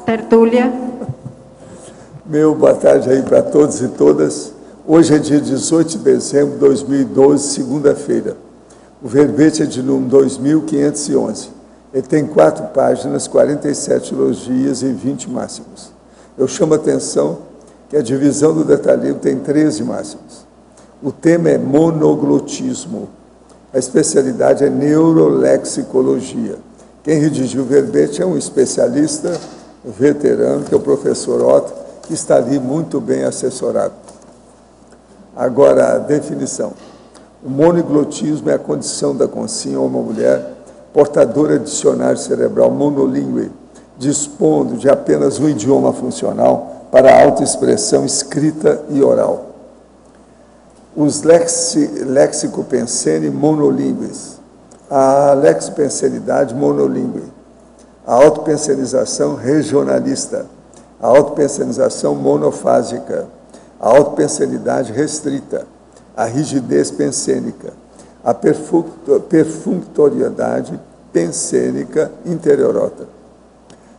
tertúlia. Meu boa tarde aí para todos e todas. Hoje é dia 18 de dezembro de 2012, segunda-feira. O verbete é de número 2511. Ele tem 4 páginas, 47 elogias e 20 máximos. Eu chamo a atenção que a divisão do detalhismo tem 13 máximos. O tema é monoglotismo. A especialidade é neurolexicologia. Quem redigiu o verbete é um especialista veterano, que é o professor Otto, que está ali muito bem assessorado. Agora, a definição. O monoglotismo é a condição da consciência ou uma mulher portadora de dicionário cerebral monolíngue, dispondo de apenas um idioma funcional para a autoexpressão escrita e oral. Os lexicopensene monolíngues, a lexipensenidade monolíngue, a autopensenização regionalista, a autopensenização monofásica, a autopensenidade restrita, a rigidez pensênica, a perfunctoriedade pensênica interiorota.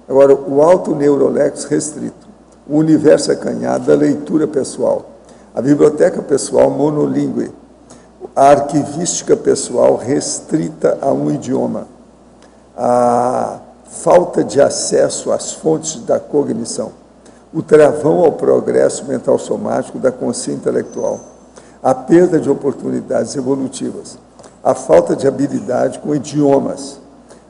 Agora, o autoneurolex restrito, o universo acanhado da leitura pessoal, a biblioteca pessoal monolíngue, a arquivística pessoal restrita a um idioma, a falta de acesso às fontes da cognição, o travão ao progresso mental somático da consciência intelectual, a perda de oportunidades evolutivas, a falta de habilidade com idiomas,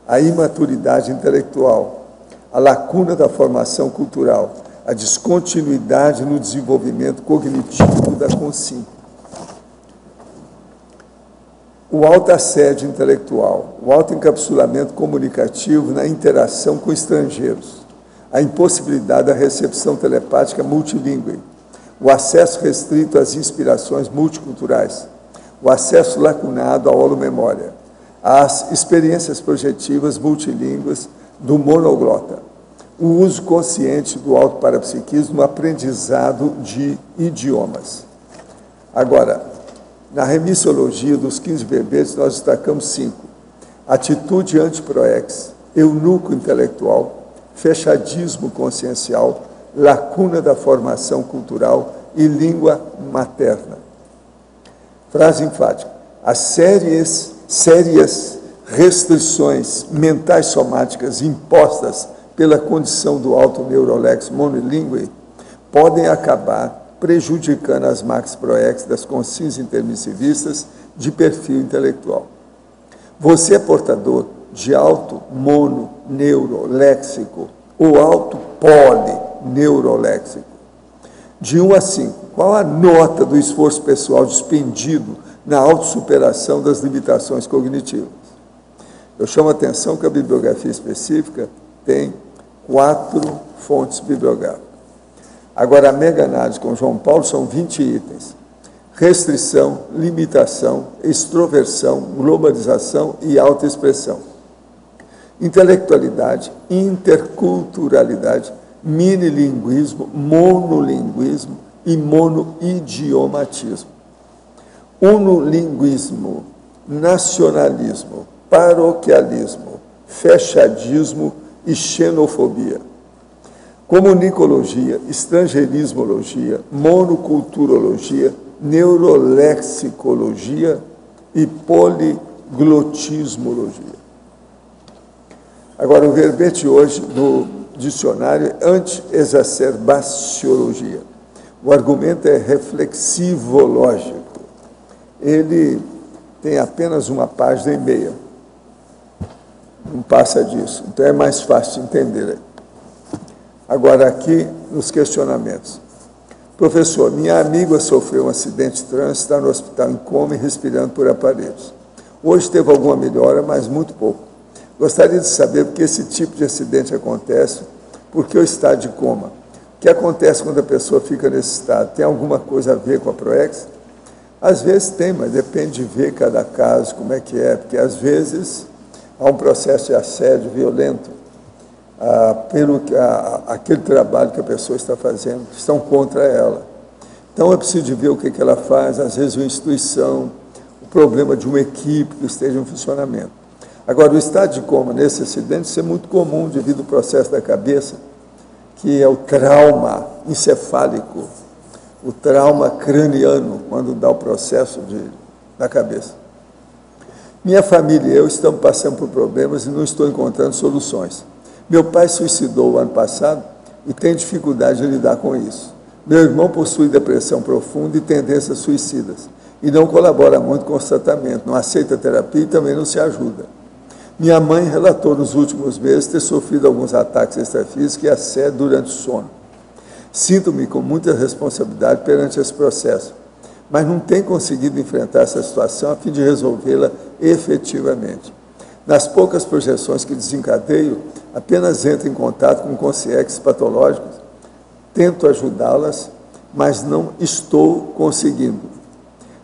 a imaturidade intelectual, a lacuna da formação cultural, a descontinuidade no desenvolvimento cognitivo da consciência, o autoassédio intelectual, o autoencapsulamento comunicativo na interação com estrangeiros, a impossibilidade da recepção telepática multilíngue, o acesso restrito às inspirações multiculturais, o acesso lacunado à holomemória, as experiências projetivas multilíngues do monoglota, o uso consciente do autoparapsiquismo no aprendizado de idiomas. Agora, na remissiologia dos 15 verbetes, nós destacamos 5. Atitude antiproex, eunuco intelectual, fechadismo consciencial, lacuna da formação cultural e língua materna. Frase enfática. As sérias restrições mentais somáticas impostas pela condição do autoneurolex monolíngue podem acabar prejudicando as max proex das consciências intermissivistas de perfil intelectual. Você é portador de alto mononeuroléxico ou alto polineuroléxico. De 1 a 5, qual a nota do esforço pessoal despendido na autossuperação das limitações cognitivas? Eu chamo a atenção que a bibliografia específica tem 4 fontes bibliográficas. Agora, a mega-análise com João Paulo são 20 itens. Restrição, limitação, extroversão, globalização e autoexpressão. Intelectualidade, interculturalidade, minilinguismo, monolinguismo e monoidiomatismo. Unolinguismo, nacionalismo, paroquialismo, fechadismo e xenofobia. Comunicologia, estrangeirismologia, monoculturologia, neurolexicologia e poliglotismologia. Agora, o verbete hoje do dicionário é anti-exacerbaciologia. O argumento é reflexivológico. Ele tem apenas 1 página e meia. Não passa disso. Então, é mais fácil de entender. Agora, aqui, nos questionamentos. Professor, minha amiga sofreu um acidente de trânsito, está no hospital em coma e respirando por aparelhos. Hoje teve alguma melhora, mas muito pouco. Gostaria de saber por que esse tipo de acidente acontece, por que o estado de coma. O que acontece quando a pessoa fica nesse estado? Tem alguma coisa a ver com a PROEX? Às vezes tem, mas depende de ver cada caso, como é que é, porque às vezes há um processo de assédio violento, pelo aquele trabalho que a pessoa está fazendo, que estão contra ela. Então, é preciso de ver o que ela faz, às vezes uma instituição, o problema de uma equipe que esteja em funcionamento. Agora, o estado de coma nesse acidente, isso é muito comum devido ao processo da cabeça, que é o trauma encefálico, o trauma craniano, quando dá o processo da cabeça. Minha família e eu estamos passando por problemas e não estou encontrando soluções. Meu pai suicidou o ano passado e tem dificuldade de lidar com isso. Meu irmão possui depressão profunda e tendências suicidas e não colabora muito com o tratamento, não aceita terapia e também não se ajuda. Minha mãe relatou nos últimos meses ter sofrido alguns ataques extrafísicos e assédio durante o sono. Sinto-me com muita responsabilidade perante esse processo, mas não tenho conseguido enfrentar essa situação a fim de resolvê-la efetivamente. Nas poucas projeções que desencadeio, apenas entro em contato com consciências patológicos, tento ajudá-las, mas não estou conseguindo.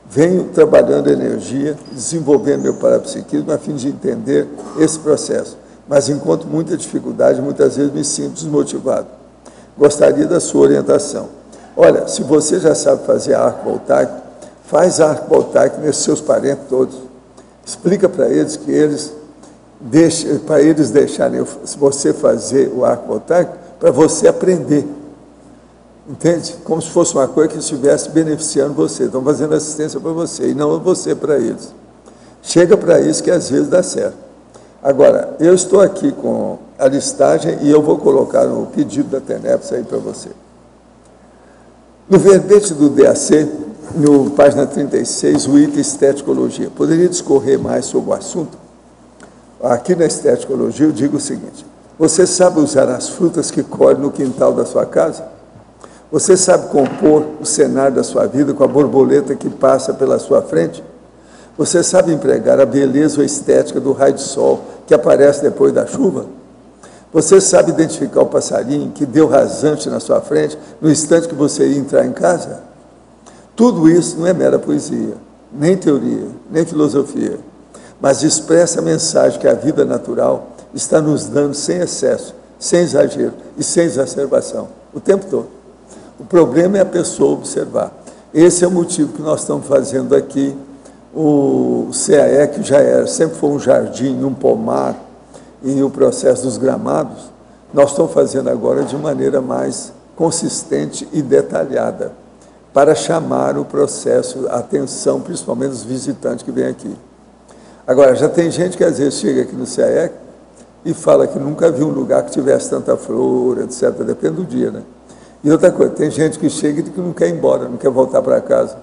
Venho trabalhando energia, desenvolvendo meu parapsiquismo a fim de entender esse processo, mas encontro muita dificuldade e muitas vezes me sinto desmotivado. Gostaria da sua orientação. Olha, se você já sabe fazer arco voltaico, faz arco voltaico nesses seus parentes todos. Explica para eles que para eles deixarem você fazer o arco voltaico para você aprender. Entende? Como se fosse uma coisa que estivesse beneficiando você. Estão fazendo assistência para você e não você para eles. Chega para isso que às vezes dá certo. Agora, eu estou aqui com a listagem e eu vou colocar no pedido da TENEPS aí para você. No verbete do DAC, no página 36, o item esteticologia. Poderia discorrer mais sobre o assunto? Aqui na esteticologia eu digo o seguinte: você sabe usar as frutas que colhe no quintal da sua casa? Você sabe compor o cenário da sua vida com a borboleta que passa pela sua frente? Você sabe empregar a beleza ou estética do raio de sol que aparece depois da chuva? Você sabe identificar o passarinho que deu rasante na sua frente no instante que você ia entrar em casa? Tudo isso não é mera poesia, nem teoria, nem filosofia, mas expressa a mensagem que a vida natural está nos dando sem excesso, sem exagero e sem exacerbação, o tempo todo. O problema é a pessoa observar. Esse é o motivo que nós estamos fazendo aqui o CAE, que já sempre foi um jardim, um pomar, e o processo dos gramados, nós estamos fazendo agora de maneira mais consistente e detalhada, para chamar o processo, a atenção, principalmente dos visitantes que vêm aqui. Agora, já tem gente que às vezes chega aqui no CAE e fala que nunca viu um lugar que tivesse tanta flor, etc. Depende do dia, né? E outra coisa, tem gente que chega e que não quer ir embora, não quer voltar para casa.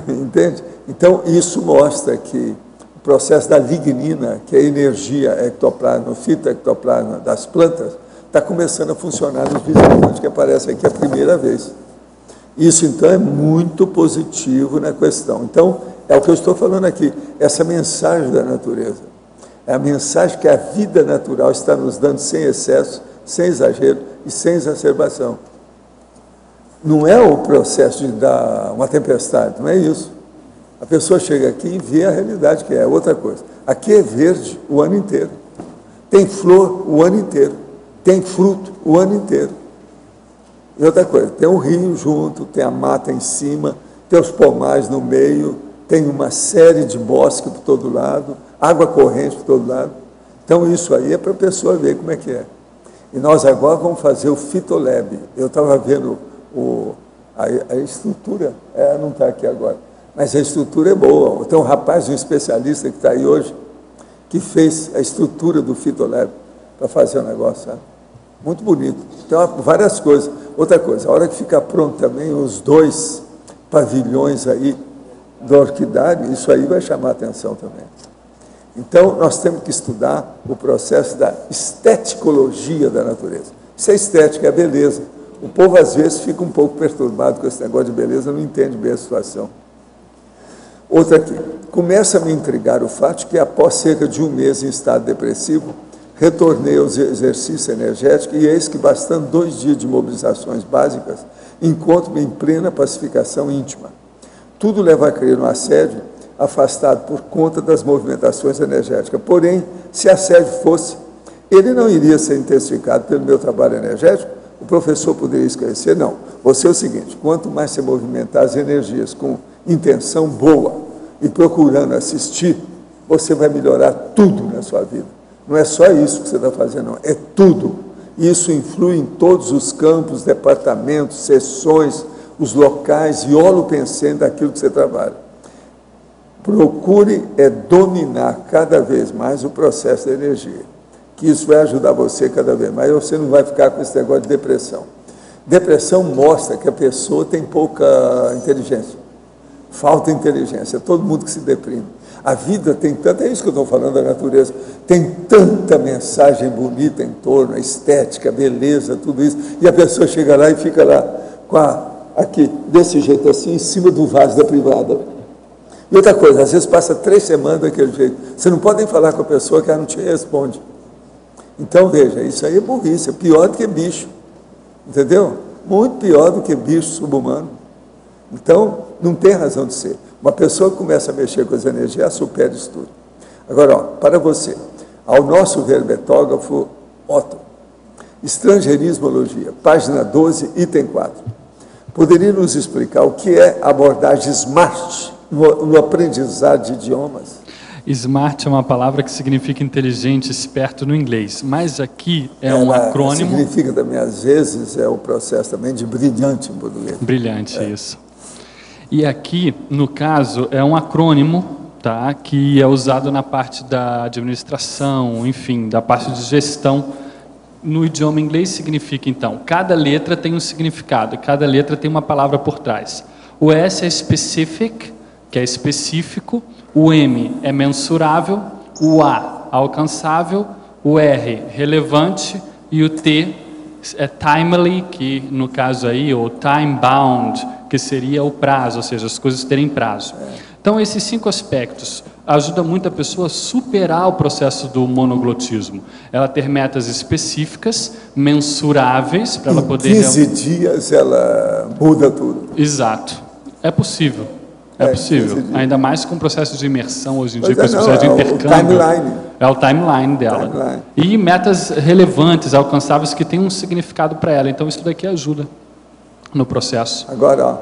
Entende? Então, isso mostra que o processo da lignina, que é a energia ectoplasma, fitoectoplasma das plantas, está começando a funcionar nos visitantes que aparecem aqui a primeira vez. Isso, então, é muito positivo na questão. Então, é o que eu estou falando aqui, essa mensagem da natureza. É a mensagem que a vida natural está nos dando sem excesso, sem exagero e sem exacerbação. Não é o processo de dar uma tempestade, não é isso. A pessoa chega aqui e vê a realidade que é outra coisa. Aqui é verde o ano inteiro. Tem flor o ano inteiro. Tem fruto o ano inteiro. E outra coisa, tem um rio junto, tem a mata em cima, tem os pomares no meio, tem uma série de bosques por todo lado, água corrente por todo lado. Então isso aí é para a pessoa ver como é que é. E nós agora vamos fazer o Fitolab. Eu estava vendo a estrutura, não está aqui agora, mas a estrutura é boa. Tem um rapaz, um especialista que está aí hoje, que fez a estrutura do Fitolab para fazer o negócio, sabe? Muito bonito. Então, várias coisas. Outra coisa, a hora que ficar pronto também, os 2 pavilhões aí do orquidário, isso aí vai chamar a atenção também. Então, nós temos que estudar o processo da esteticologia da natureza. Isso é estética, é beleza. O povo, às vezes, fica um pouco perturbado com esse negócio de beleza, não entende bem a situação. Outra aqui. Começa a me intrigar o fato de que, após cerca de um mês em estado depressivo, retornei aos exercícios energéticos e eis que, bastando 2 dias de mobilizações básicas, encontro-me em plena pacificação íntima. Tudo leva a crer no assédio, afastado por conta das movimentações energéticas. Porém, se assédio fosse, ele não iria ser intensificado pelo meu trabalho energético? O professor poderia esclarecer? Não. Você é o seguinte, quanto mais você movimentar as energias com intenção boa e procurando assistir, você vai melhorar tudo na sua vida. Não é só isso que você está fazendo, não. É tudo. Isso influi em todos os campos, departamentos, seções, os locais e holopensene daquilo que você trabalha. Procure dominar cada vez mais o processo da energia, que isso vai ajudar você cada vez mais, você não vai ficar com esse negócio de depressão. Depressão mostra que a pessoa tem pouca inteligência, falta inteligência, todo mundo que se deprime. A vida tem tanta, é isso que eu estou falando da natureza, tem tanta mensagem bonita em torno, a estética, a beleza, tudo isso, e a pessoa chega lá e fica lá, aqui, desse jeito assim, em cima do vaso da privada. E outra coisa, às vezes passa 3 semanas daquele jeito, você não pode nem falar com a pessoa que ela não te responde. Então, veja, isso aí é burrice, é pior do que bicho, entendeu? Muito pior do que bicho subhumano. Então, não tem razão de ser. Uma pessoa que começa a mexer com as energias, supera isso tudo. Agora, para você, ao nosso verbetógrafo Otto, Estrangeirismologia, página 12, item 4. Poderia nos explicar o que é a abordagem SMART no aprendizado de idiomas? SMART é uma palavra que significa inteligente, esperto no inglês, mas aqui é um acrônimo. Significa também, às vezes, o processo também de brilhante em português. Brilhante, isso. E aqui, no caso, é um acrônimo, tá, que é usado na parte da administração, enfim, da parte de gestão. No idioma inglês significa, então, cada letra tem um significado, cada letra tem uma palavra por trás. O S é specific, que é específico, o M é mensurável, o A alcançável, o R relevante e o T é timely, que no caso aí, ou time bound, que seria o prazo, ou seja, as coisas terem prazo. Então, esses 5 aspectos ajudam muito a pessoa a superar o processo do monoglotismo. Ela ter metas específicas, mensuráveis, para ela poder... Em 15 dias ela muda tudo. Exato. É possível. É possível. Ainda mais com o processo de imersão hoje em dia, com esse processo de intercâmbio. É o timeline dela. E metas relevantes, alcançáveis, que têm um significado para ela. Então, isso daqui ajuda no processo. Agora,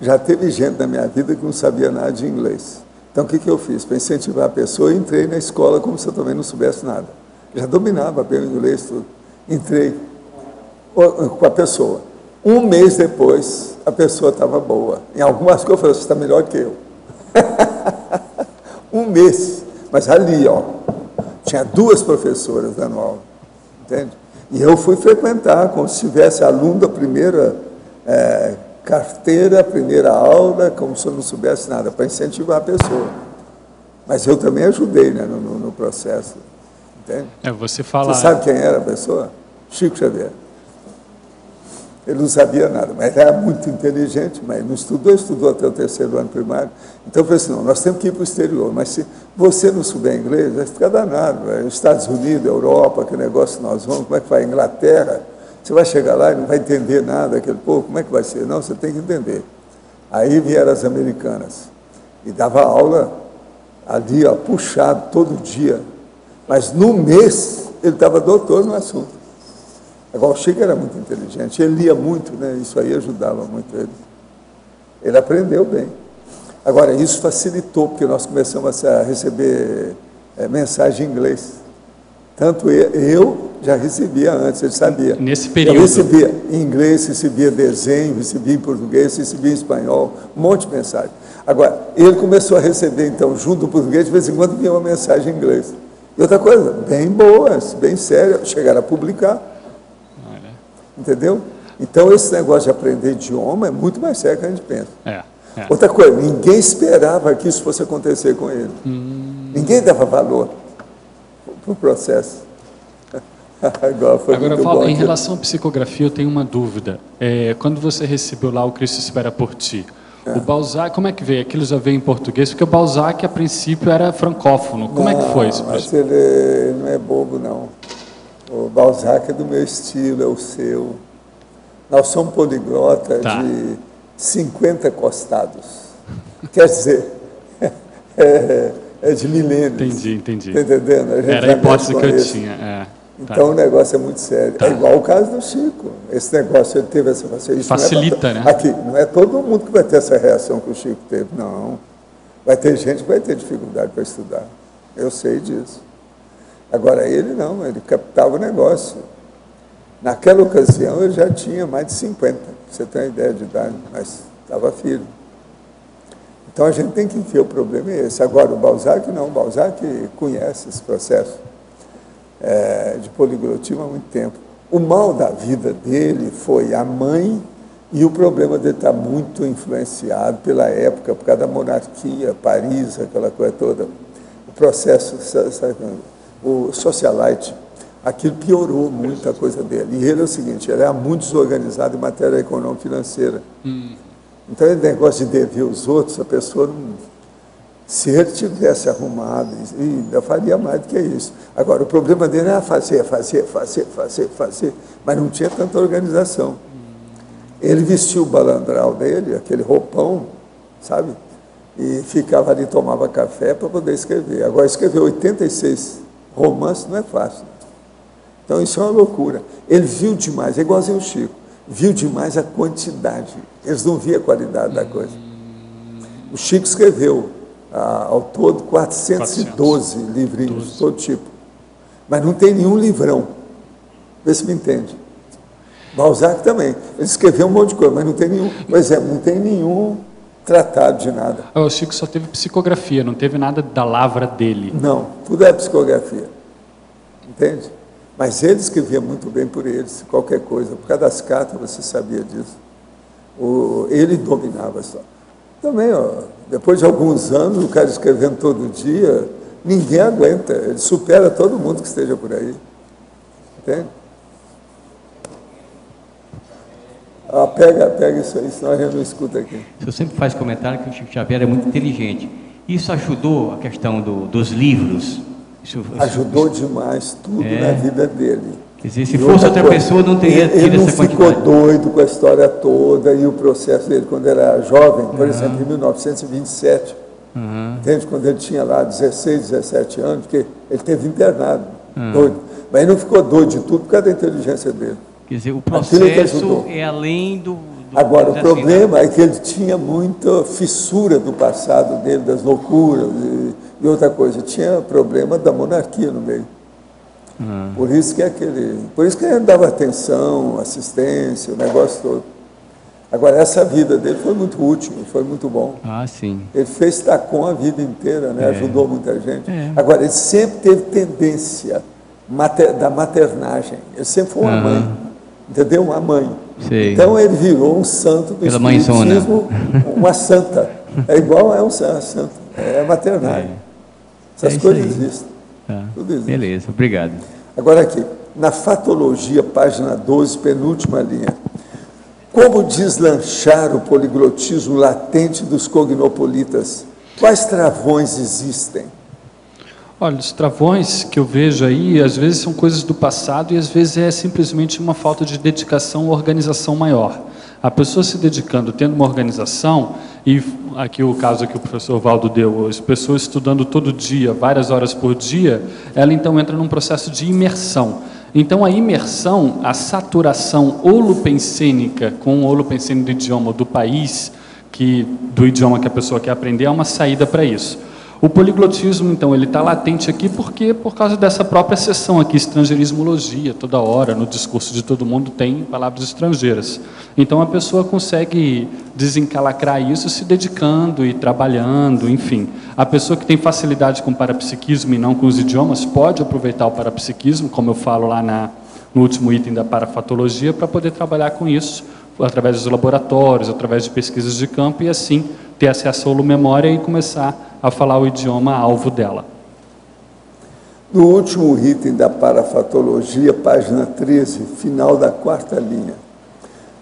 já teve gente na minha vida que não sabia nada de inglês. Então, o que eu fiz? Para incentivar a pessoa, eu entrei na escola como se eu também não soubesse nada. Já dominava bem o inglês, tudo. Entrei com a pessoa. 1 mês depois, a pessoa estava boa. Em algumas coisas, eu falei, você está melhor que eu. 1 mês. Mas ali, tinha 2 professoras dando aula. Entende? E eu fui frequentar, como se tivesse aluno da primeira carteira, a primeira aula, como se eu não soubesse nada, para incentivar a pessoa. Mas eu também ajudei, né, no processo. Entende? Você sabe quem era a pessoa? Chico Xavier. Ele não sabia nada, mas era muito inteligente, mas não estudou até o 3º ano primário. Então eu falei assim, não, nós temos que ir para o exterior, mas se você não souber inglês, vai ficar danado. Estados Unidos, Europa, que negócio nós vamos, como é que vai? Inglaterra, você vai chegar lá e não vai entender nada, aquele povo, como é que vai ser? Não, você tem que entender. Aí vieram as americanas e dava aula ali, puxado todo dia, mas no mês ele estava doutor no assunto. Agora, o Chico era muito inteligente, ele lia muito, né? Isso aí ajudava muito ele. Ele aprendeu bem. Agora, isso facilitou, porque nós começamos a receber mensagem em inglês. Tanto eu já recebia antes, ele sabia. Nesse período. Eu recebia em inglês, recebia desenho, recebia em português, recebia em espanhol, um monte de mensagem. Agora, ele começou a receber, então, junto do português, de vez em quando vinha uma mensagem em inglês. E outra coisa, bem boas, bem séria, chegaram a publicar. Entendeu? Então, esse negócio de aprender idioma é muito mais sério do que a gente pensa. Outra coisa, ninguém esperava que isso fosse acontecer com ele. Ninguém dava valor para o processo. Agora, Paulo, em relação à psicografia, eu tenho uma dúvida. Quando você recebeu lá o Cristo Espera por Ti, o Balzac, como é que veio? Aquilo já veio em português? Porque o Balzac, a princípio, era francófono. Como é que foi isso? Mas ele não é bobo, não. O Balzac é do meu estilo, é o seu. Nós somos poliglotas de 50 costados. Quer dizer, é de milênios. Entendi. Está entendendo? Era a hipótese que eu tinha. Então o negócio é muito sério. É igual o caso do Chico. Esse negócio, ele teve essa facilidade. Facilita, né? Aqui, não é todo mundo que vai ter essa reação que o Chico teve, não. Vai ter gente que vai ter dificuldade para estudar. Eu sei disso. Agora, ele não, ele captava o negócio. Naquela ocasião, ele já tinha mais de 50, pra você ter uma ideia de idade, mas estava firme. Então, a gente tem que ver, o problema é esse. Agora, o Balzac não, o Balzac conhece esse processo de poliglotismo há muito tempo. O mal da vida dele foi a mãe e o problema dele estar muito influenciado pela época, por causa da monarquia, Paris, aquela coisa toda. O processo, o socialite, aquilo piorou muito a coisa dele. E ele é o seguinte, ele era muito desorganizado em matéria econômica e financeira. Então, ele negócio de dever os outros, a pessoa não... Se ele tivesse arrumado, ainda faria mais do que isso. Agora, o problema dele era fazer, mas não tinha tanta organização. Ele vestiu o balandral dele, aquele roupão, sabe? E ficava ali, tomava café para poder escrever. Agora, escrever 86 romances não é fácil. Então, isso é uma loucura. Ele viu demais, é igualzinho o Chico, viu demais a quantidade. Eles não viam a qualidade da coisa. O Chico escreveu, ao todo, 412 livrinhos, de todo tipo. Mas não tem nenhum livrão. Vê se me entende. Balzac também. Ele escreveu um monte de coisa, mas não tem nenhum, por exemplo, não tem nenhum tratado de nada. O Chico só teve psicografia, não teve nada da lavra dele. Não, tudo é psicografia. Entende? Mas ele escrevia muito bem por eles, qualquer coisa. Por causa das cartas, você sabia disso. Ele dominava só. Também, depois de alguns anos, o cara escrevendo todo dia, ninguém aguenta. Ele supera todo mundo que esteja por aí. Entende? Pega isso aí, senão a gente não escuta aqui. O senhor sempre faz comentário que o Chico Xavier é muito inteligente. Isso ajudou a questão dos livros? Ajudou demais tudo na vida dele. Quer dizer, se fosse outra pessoa, não teria tido essa quantidade. Ele não ficou doido com a história toda e o processo dele quando era jovem, por exemplo, em 1927. Entende? Quando ele tinha lá 16, 17 anos, porque ele teve internado, doido. Mas ele não ficou doido de tudo por causa da inteligência dele. Quer dizer, o processo é além do Agora, o problema é que ele tinha muita fissura do passado dele, das loucuras e outra coisa. Tinha problema da monarquia no meio. Por isso que ele dava atenção, assistência, o negócio todo. Agora, essa vida dele foi muito útil, foi muito bom. Sim. Ele fez Tacom a vida inteira, né? Ajudou muita gente. Agora, ele sempre teve tendência da maternagem. Ele sempre foi uma mãe, entendeu? Uma mãe. Sei. Então, ele virou um santo do espiritismo, uma santa. É igual a uma santa, é maternagem. Essas coisas existem. Tudo existe. Beleza, obrigado. Agora aqui, na Fatologia, página 12, penúltima linha. Como deslanchar o poliglotismo latente dos cognopolitas? Quais travões existem? Olha, os travões que eu vejo aí, às vezes são coisas do passado e às vezes é simplesmente uma falta de dedicação ou organização maior. A pessoa se dedicando, tendo uma organização, e aqui o caso que o professor Valdo deu, as pessoas estudando todo dia, várias horas por dia, ela então entra num processo de imersão. Então a imersão, a saturação holopensênica com o holopensênico do idioma do país, do idioma que a pessoa quer aprender, é uma saída para isso. O poliglotismo, então, ele está latente aqui porque, por causa dessa própria seção aqui, estrangeirismologia, toda hora, no discurso de todo mundo tem palavras estrangeiras. Então, a pessoa consegue desencalacrar isso se dedicando e trabalhando, enfim. A pessoa que tem facilidade com o parapsiquismo e não com os idiomas pode aproveitar o parapsiquismo, como eu falo lá no último item da parafatologia, para poder trabalhar com isso, através dos laboratórios, através de pesquisas de campo, e assim ter acesso à holomemória e começar a falar o idioma alvo dela. No último item da parafatologia, página 13, final da 4ª linha.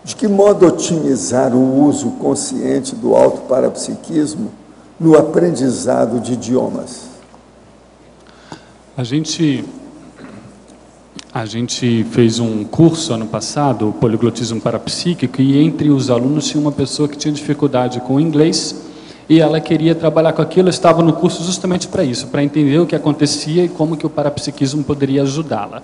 De que modo otimizar o uso consciente do autoparapsiquismo no aprendizado de idiomas? A gente fez um curso ano passado, o poliglotismo parapsíquico, e entre os alunos tinha uma pessoa que tinha dificuldade com o inglês e ela queria trabalhar com aquilo, estava no curso justamente para isso, para entender o que acontecia e como que o parapsiquismo poderia ajudá-la.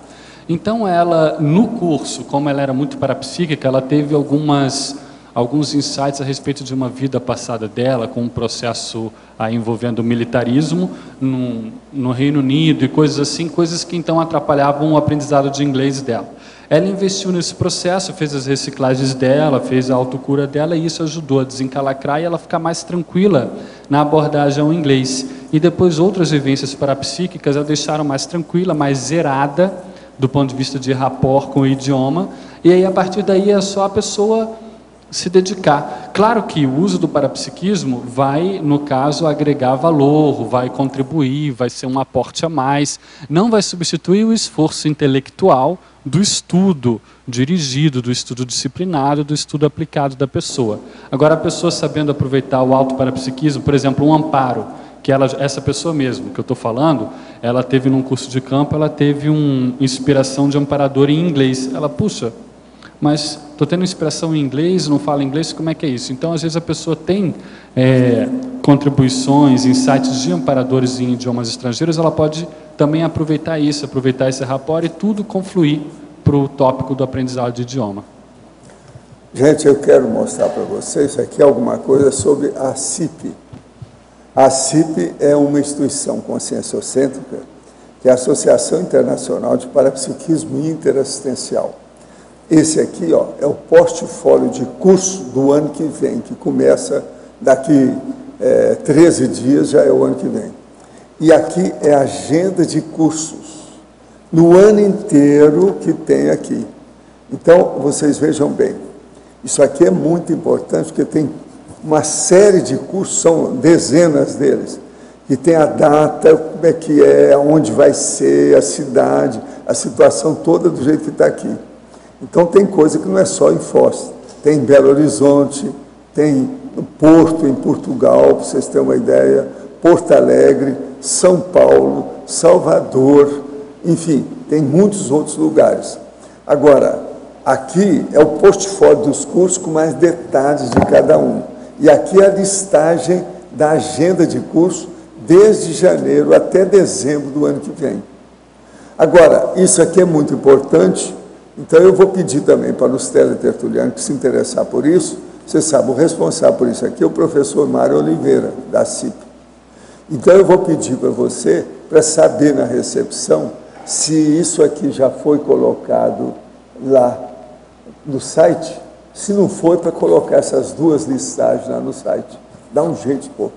Então ela, no curso, como ela era muito parapsíquica, ela teve alguns insights a respeito de uma vida passada dela, com um processo envolvendo o militarismo no Reino Unido e coisas assim, coisas que então atrapalhavam o aprendizado de inglês dela. Ela investiu nesse processo, fez as reciclagens dela, fez a autocura dela, e isso ajudou a desencalacrar e ela ficar mais tranquila na abordagem ao inglês. E depois outras vivências parapsíquicas a deixaram mais tranquila, mais zerada, do ponto de vista de rapport com o idioma, e aí a partir daí é só a pessoa se dedicar. Claro que o uso do parapsiquismo vai, no caso, agregar valor, vai contribuir, vai ser um aporte a mais, não vai substituir o esforço intelectual do estudo dirigido, do estudo disciplinado, do estudo aplicado da pessoa. Agora, a pessoa sabendo aproveitar o autoparapsiquismo, por exemplo, um amparo, que essa pessoa mesmo que eu estou falando, ela teve num curso de campo, ela teve uma inspiração de amparador em inglês. Ela, puxa, mas estou tendo inspiração em inglês, não falo inglês, como é que é isso? Então, às vezes a pessoa tem contribuições, insights de amparadores em idiomas estrangeiros, ela pode também aproveitar isso, aproveitar esse rapport e tudo confluir para o tópico do aprendizado de idioma. Gente, eu quero mostrar para vocês aqui alguma coisa sobre a CIP. A CIP é uma instituição conscienciocêntrica, que é a Associação Internacional de Parapsiquismo Interassistencial. Esse aqui, ó, é o portfólio de curso do ano que vem, que começa daqui 13 dias, já é o ano que vem. E aqui é a agenda de cursos, no ano inteiro que tem aqui. Então, vocês vejam bem, isso aqui é muito importante, porque tem uma série de cursos, são dezenas deles, que tem a data, como é que é, onde vai ser, a cidade, a situação toda do jeito que está aqui. Então, tem coisa que não é só em Foz, tem em Belo Horizonte, tem no Porto, em Portugal, para vocês terem uma ideia, Porto Alegre, São Paulo, Salvador, enfim, tem muitos outros lugares. Agora, aqui é o portfólio dos cursos com mais detalhes de cada um. E aqui é a listagem da agenda de curso desde janeiro até dezembro do ano que vem. Agora, isso aqui é muito importante, então eu vou pedir também para os teletertulianos que se interessar por isso. Você sabe, o responsável por isso aqui é o professor Mário Oliveira, da CIP. Então eu vou pedir para você, para saber na recepção, se isso aqui já foi colocado lá no site. Se não foi, para colocar essas duas listagens lá no site. Dá um jeito, pô.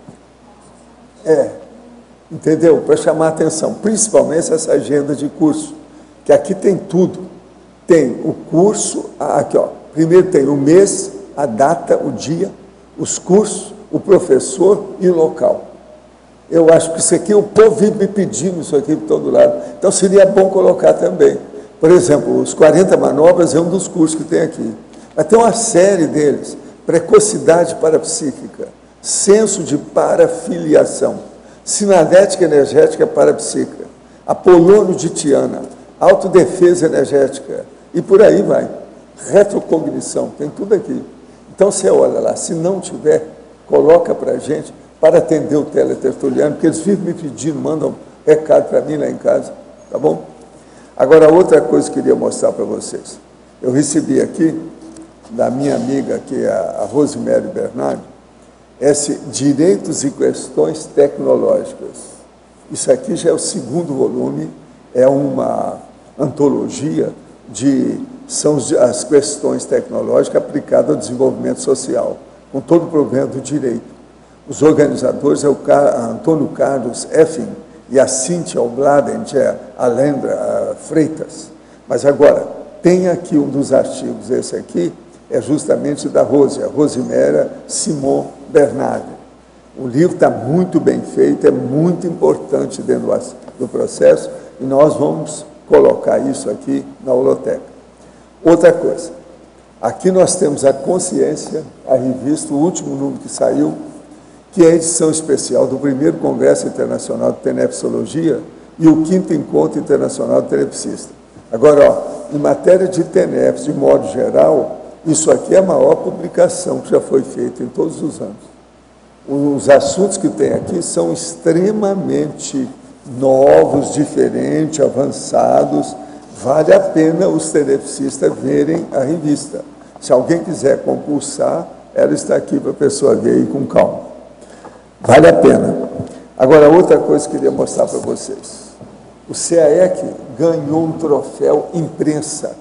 Entendeu? Para chamar a atenção, principalmente essa agenda de curso, que aqui tem tudo. Tem o curso, aqui ó, primeiro tem o mês, a data, o dia, os cursos, o professor e o local. Eu acho que isso aqui, o povo vive me pedindo isso aqui por todo lado. Então seria bom colocar também. Por exemplo, os 40 manobras é um dos cursos que tem aqui. Mas tem uma série deles: precocidade parapsíquica, senso de parafiliação, sinalética energética parapsíquica, Apolônio de Tiana, autodefesa energética, e por aí vai. Retrocognição, tem tudo aqui. Então você olha lá, se não tiver, coloca para a gente, para atender o teletertuliano, porque eles vivem me pedindo, mandam recado para mim lá em casa, tá bom? Agora, outra coisa que eu queria mostrar para vocês. Eu recebi aqui, da minha amiga, que é a Rosemary Bernardi, esse Direitos e Questões Tecnológicas. Isso aqui já é o segundo volume, é uma antologia são as questões tecnológicas aplicadas ao desenvolvimento social, com todo o problema do direito. Os organizadores é o Antônio Carlos Effing e a Cíntia Obladen, a Lendra Freitas. Mas agora, tem aqui um dos artigos, esse aqui é justamente da a Rosemary Simon Bernardi. O livro está muito bem feito, é muito importante dentro do processo, e nós vamos colocar isso aqui na holoteca. Outra coisa, aqui nós temos a Consciência, a revista, o último número que saiu, que é a edição especial do primeiro Congresso Internacional de Tenepsologia e o 5º Encontro Internacional de Tenepsistas. Agora, ó, em matéria de TENEPS, de modo geral, isso aqui é a maior publicação que já foi feita em todos os anos. Os assuntos que tem aqui são extremamente novos, diferentes, avançados. Vale a pena os tenepsistas verem a revista. Se alguém quiser compulsar, ela está aqui para a pessoa ver aí com calma. Vale a pena. Agora, outra coisa que eu queria mostrar para vocês. O CAEC ganhou um troféu imprensa.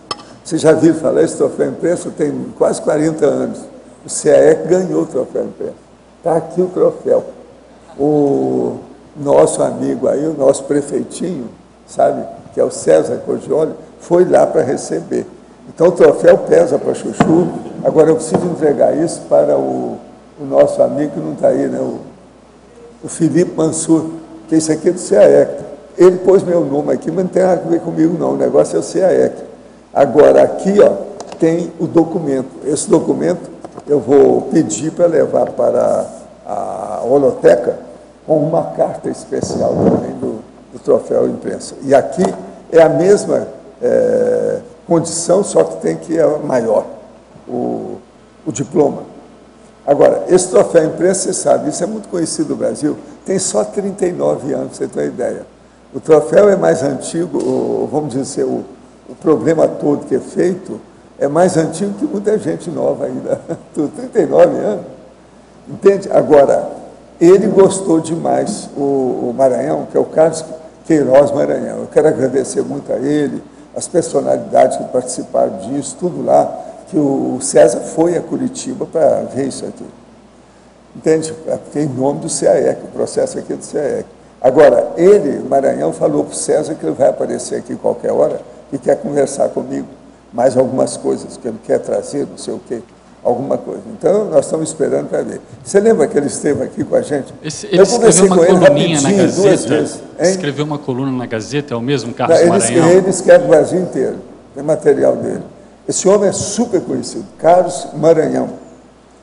Vocês já viram falar esse troféu imprensa? Tem quase 40 anos. O CAEC ganhou o troféu imprensa. Está aqui o troféu. O nosso amigo aí, o nosso prefeitinho, sabe, que é o César Cordioli, foi lá para receber. Então o troféu pesa para Chuchu. Agora eu preciso entregar isso para o nosso amigo que não está aí, né? O Felipe Mansur, que isso aqui é do CAEC. Ele pôs meu nome aqui, mas não tem nada a ver comigo não, o negócio é o CAEC. Agora aqui, ó, tem o documento. Esse documento eu vou pedir para levar para a holoteca com uma carta especial também do troféu imprensa. E aqui é a mesma condição, só que tem que é maior, o diploma. Agora, esse troféu imprensa, você sabe, isso é muito conhecido no Brasil, tem só 39 anos, para você ter uma ideia. O troféu é mais antigo, vamos dizer, o problema todo que é feito é mais antigo que muita gente nova ainda, 39 anos, entende? Agora, ele gostou demais, o Maranhão, que é o Carlos Queiroz Maranhão. Eu quero agradecer muito a ele, as personalidades que participaram disso, tudo lá, que o César foi a Curitiba para ver isso aqui. Entende? Porque em nome do CAEC, o processo aqui é do CAEC. Agora, ele, Maranhão, falou para o César que ele vai aparecer aqui qualquer hora e quer conversar comigo mais algumas coisas que ele quer trazer, não sei o quê, alguma coisa. Então, nós estamos esperando para ver. Você lembra que ele esteve aqui com a gente? Ele escreveu uma coluninha na Gazeta? Escreveu uma coluna na Gazeta, é o mesmo Carlos Maranhão? Ele escreve o Brasil inteiro, tem material dele. Esse homem é super conhecido, Carlos Maranhão,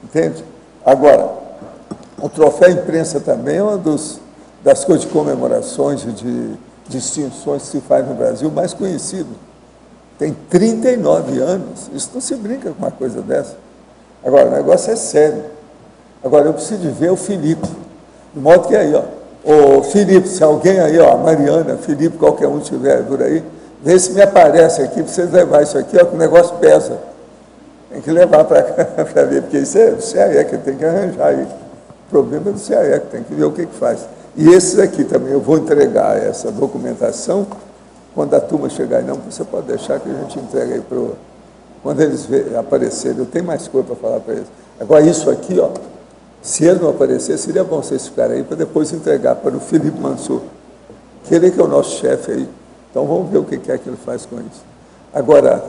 entende? Agora, o troféu imprensa também é uma das coisas de comemorações e de distinções que se faz no Brasil mais conhecido. Tem 39 anos, isso não se brinca com uma coisa dessa. Agora, o negócio é sério. Agora, eu preciso de ver o Felipe, de modo que aí, ó, o Felipe, se alguém aí, ó, a Mariana, Felipe, qualquer um estiver por aí, vê se me aparece aqui, para vocês levar isso aqui, ó, que o negócio pesa. Tem que levar para cá para ver, porque isso é o CAEC, tem que arranjar aí. O problema é do CAEC, tem que ver o que faz. E esses aqui também, eu vou entregar essa documentação, quando a turma chegar aí, não, você pode deixar que a gente entregue aí para quando eles aparecerem. Eu tenho mais coisa para falar para eles. Agora, isso aqui, ó, se ele não aparecer, seria bom vocês ficarem aí para depois entregar para o Felipe Mansur, que ele que é o nosso chefe aí. Então, vamos ver o que é que ele faz com isso. Agora,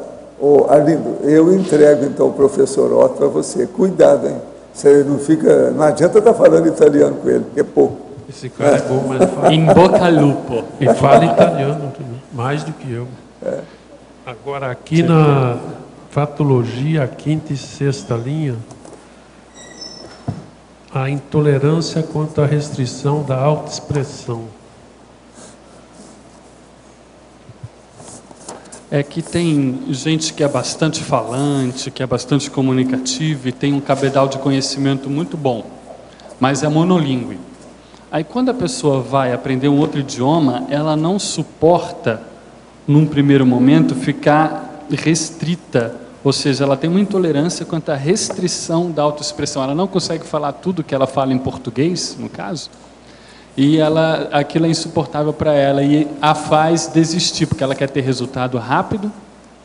Arlindo, eu entrego, então, o professor Otto para você. Cuidado, hein? Você não adianta estar falando italiano com ele, porque é pouco. Esse cara é bom, mas fala... Em bocca lupo. E fala italiano também, mais do que eu. Agora, aqui na fatologia, a quinta e sexta linha, a intolerância quanto à restrição da autoexpressão. É que tem gente que é bastante falante, que é bastante comunicativa e tem um cabedal de conhecimento muito bom, mas é monolíngue. Aí, quando a pessoa vai aprender um outro idioma, ela não suporta, num primeiro momento, ficar restrita, ou seja, ela tem uma intolerância quanto à restrição da autoexpressão. Ela não consegue falar tudo que ela fala em português, no caso, e aquilo é insuportável para ela e a faz desistir, porque ela quer ter resultado rápido,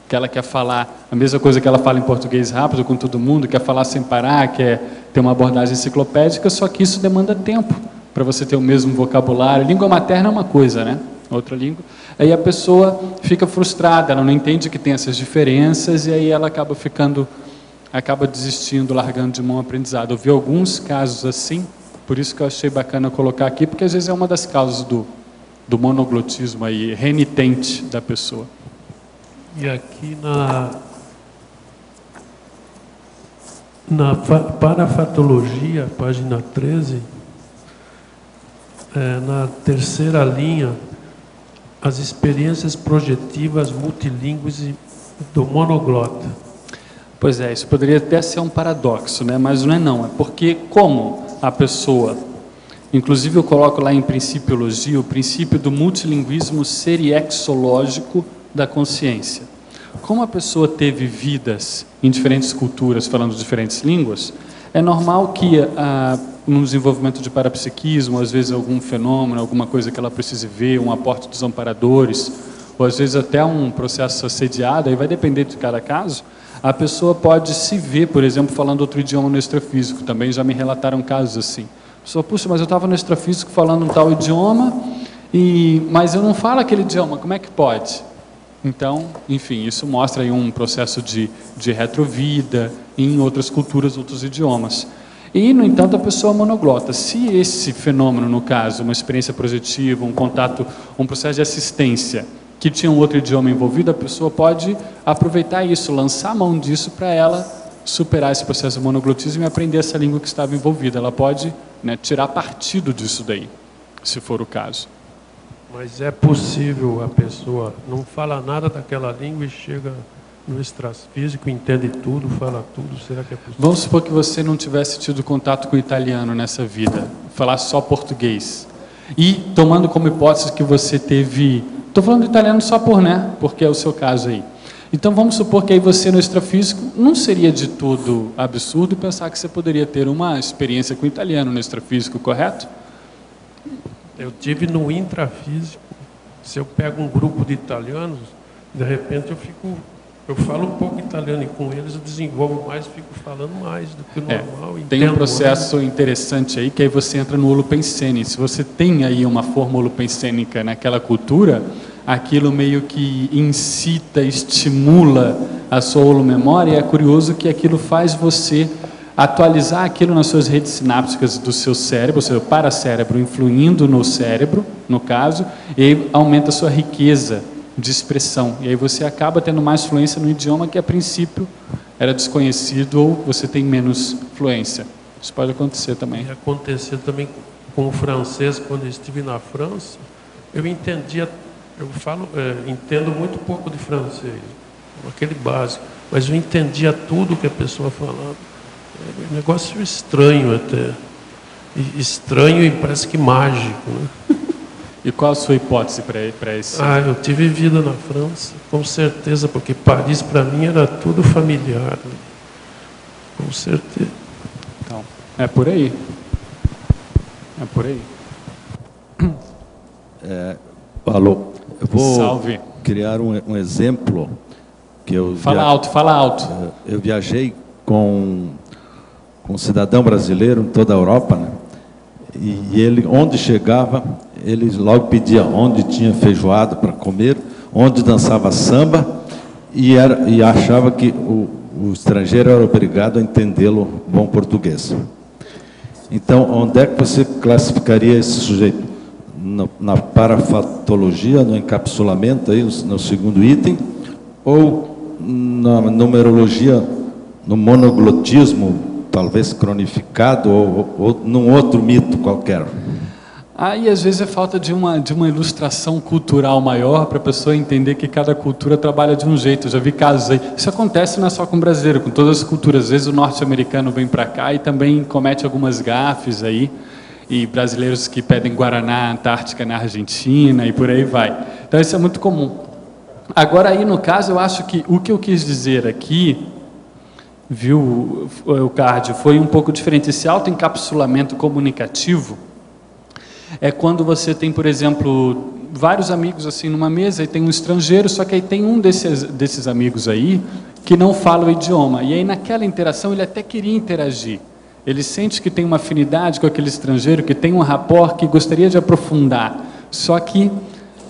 que ela quer falar a mesma coisa que ela fala em português rápido com todo mundo, quer falar sem parar, quer ter uma abordagem enciclopédica, só que isso demanda tempo para você ter o mesmo vocabulário. Língua materna é uma coisa, né? Outra língua. Aí a pessoa fica frustrada, ela não entende que tem essas diferenças e aí ela acaba desistindo, largando de mão o aprendizado. Eu vi alguns casos assim, por isso que eu achei bacana colocar aqui, porque às vezes é uma das causas do monoglotismo aí, renitente da pessoa. E aqui na parafatologia, página 13, na terceira linha, as experiências projetivas multilingües do monoglota. Pois é, isso poderia até ser um paradoxo, né? Mas não é não, é porque como a pessoa, inclusive eu coloco lá em Principiologia, o princípio do multilinguismo seriexológico da consciência. Como a pessoa teve vidas em diferentes culturas, falando diferentes línguas, é normal que no desenvolvimento de parapsiquismo, às vezes algum fenômeno, alguma coisa que ela precise ver, um aporte dos amparadores, ou às vezes até um processo assediado, aí vai depender de cada caso, a pessoa pode se ver, por exemplo, falando outro idioma no extrafísico. Também já me relataram casos assim. A pessoa, puxa, mas eu estava no extrafísico falando um tal idioma, mas eu não falo aquele idioma, como é que pode? Então, enfim, isso mostra aí um processo de retrovida em outras culturas, outros idiomas. E, no entanto, a pessoa monoglota. Se esse fenômeno, no caso, uma experiência projetiva, um contato, um processo de assistência, que tinha um outro idioma envolvido, a pessoa pode aproveitar isso, lançar a mão disso para ela superar esse processo de monoglotismo e aprender essa língua que estava envolvida. Ela pode, né, tirar partido disso daí, se for o caso. Mas é possível a pessoa não fala nada daquela língua e chega no extrafísico, entende tudo, fala tudo? Será que é possível? Vamos supor que você não tivesse tido contato com o italiano nessa vida, falasse só português. E tomando como hipótese que você teve... Estou falando italiano só porque é o seu caso aí. Então vamos supor que aí você no extrafísico não seria de todo absurdo pensar que você poderia ter uma experiência com o italiano no extrafísico, correto? Eu tive no intrafísico. Se eu pego um grupo de italianos, de repente eu falo um pouco italiano e com eles eu desenvolvo mais, fico falando mais do que o normal. Tem um processo interessante aí que aí você entra no holopensene. Se você tem aí uma forma holopensênica naquela cultura, aquilo meio que incita, estimula a sua holomemória, e é curioso que aquilo faz você atualizar aquilo nas suas redes sinápticas do seu cérebro, ou seja, o paracérebro influindo no cérebro, no caso, e aí aumenta a sua riqueza de expressão. E aí você acaba tendo mais fluência no idioma que a princípio era desconhecido ou você tem menos fluência. Isso pode acontecer também. E aconteceu também com o francês, quando eu estive na França, eu entendia, entendo muito pouco de francês, aquele básico, mas eu entendia tudo que a pessoa falava. É um negócio estranho até. Estranho e parece que mágico, né? E qual a sua hipótese para esse? Eu tive vida na França, com certeza, porque Paris para mim era tudo familiar. Né? Com certeza. Então, é por aí. É por aí. Alô, eu vou Salve. criar um exemplo que eu... Fala alto. Eu viajei com um cidadão brasileiro em toda a Europa, né? E ele, onde chegava, ele logo pedia onde tinha feijoada para comer, onde dançava samba, e achava que o estrangeiro era obrigado a entendê-lo bom português. Então, onde é que você classificaria esse sujeito? Na parafatologia, no encapsulamento, aí, no segundo item, ou na numerologia, no monoglotismo, talvez cronificado, ou num outro mito qualquer? E às vezes é falta de uma ilustração cultural maior para a pessoa entender que cada cultura trabalha de um jeito. Eu já vi casos aí. Isso acontece não é só com o brasileiro, com todas as culturas. Às vezes o norte-americano vem para cá e também comete algumas gafes aí. E brasileiros que pedem Guaraná Antártica na Argentina e por aí vai. Então isso é muito comum. Agora aí no caso eu acho que o que eu quis dizer aqui, viu, o cardio, foi um pouco diferente. Esse autoencapsulamento comunicativo é quando você tem, por exemplo, vários amigos assim numa mesa e tem um estrangeiro, só que aí tem um desses amigos aí que não fala o idioma. E aí naquela interação ele até queria interagir. Ele sente que tem uma afinidade com aquele estrangeiro, que tem um rapport, que gostaria de aprofundar. Só que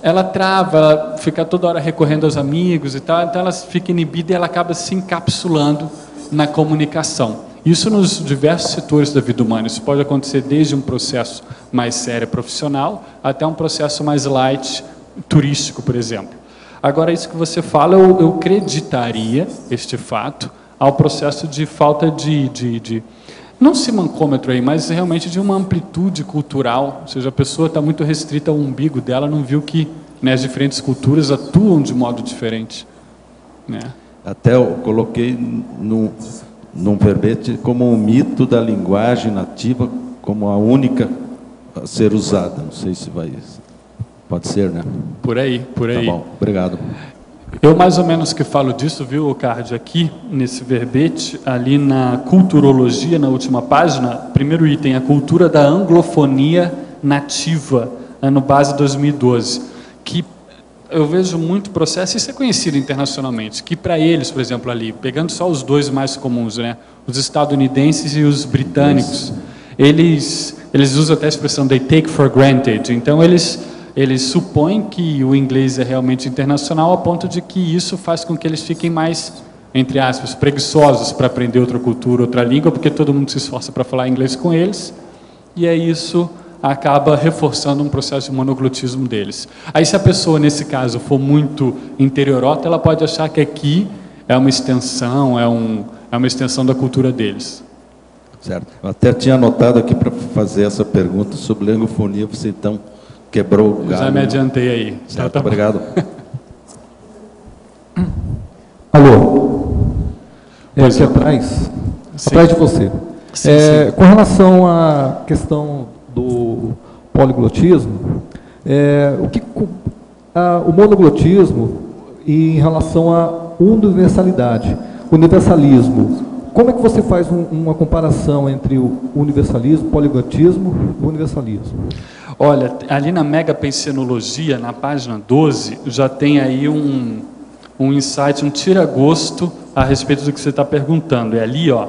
ela trava, ela fica toda hora recorrendo aos amigos e tal, então ela fica inibida e ela acaba se encapsulando na comunicação. Isso nos diversos setores da vida humana. Isso pode acontecer desde um processo mais sério profissional até um processo mais light turístico, por exemplo. Agora, isso que você fala, eu acreditaria este fato ao processo de falta de não simancômetro aí, mas realmente de uma amplitude cultural. Ou seja, a pessoa está muito restrita ao umbigo dela, não viu que, né, as diferentes culturas atuam de modo diferente, né? Até eu coloquei num verbete como um mito da linguagem nativa, como a única a ser usada. Não sei se pode ser, né? Por aí. Tá bom, obrigado. Eu mais ou menos que falo disso, viu, Cardio, aqui nesse verbete, ali na culturologia, na última página, primeiro item, a cultura da anglofonia nativa, ano base 2012, que eu vejo muito processo, isso é conhecido internacionalmente, que para eles, por exemplo, ali, pegando só os dois mais comuns, né, os estadunidenses e os britânicos, eles usam até a expressão they take for granted, então eles supõem que o inglês é realmente internacional, a ponto de que isso faz com que eles fiquem mais, entre aspas, preguiçosos para aprender outra cultura, outra língua, porque todo mundo se esforça para falar inglês com eles, e é isso acaba reforçando um processo de monoglotismo deles. Aí, se a pessoa, nesse caso, for muito interiorota, ela pode achar que aqui é uma extensão, é uma extensão da cultura deles. Certo. Eu até tinha anotado aqui para fazer essa pergunta sobre lengofonia, você então quebrou o galho. Já me adiantei aí. Certo, tá obrigado. Alô? Aqui atrás. Sim. Atrás de você. Sim, sim. Com relação à questão do poliglotismo, o monoglotismo e em relação à universalidade, universalismo, como é que você faz uma comparação entre o universalismo, poliglotismo e o universalismo? Olha, ali na Megapensenologia, na página 12, já tem aí um insight, um tira-gosto a respeito do que você está perguntando. É ali, ó.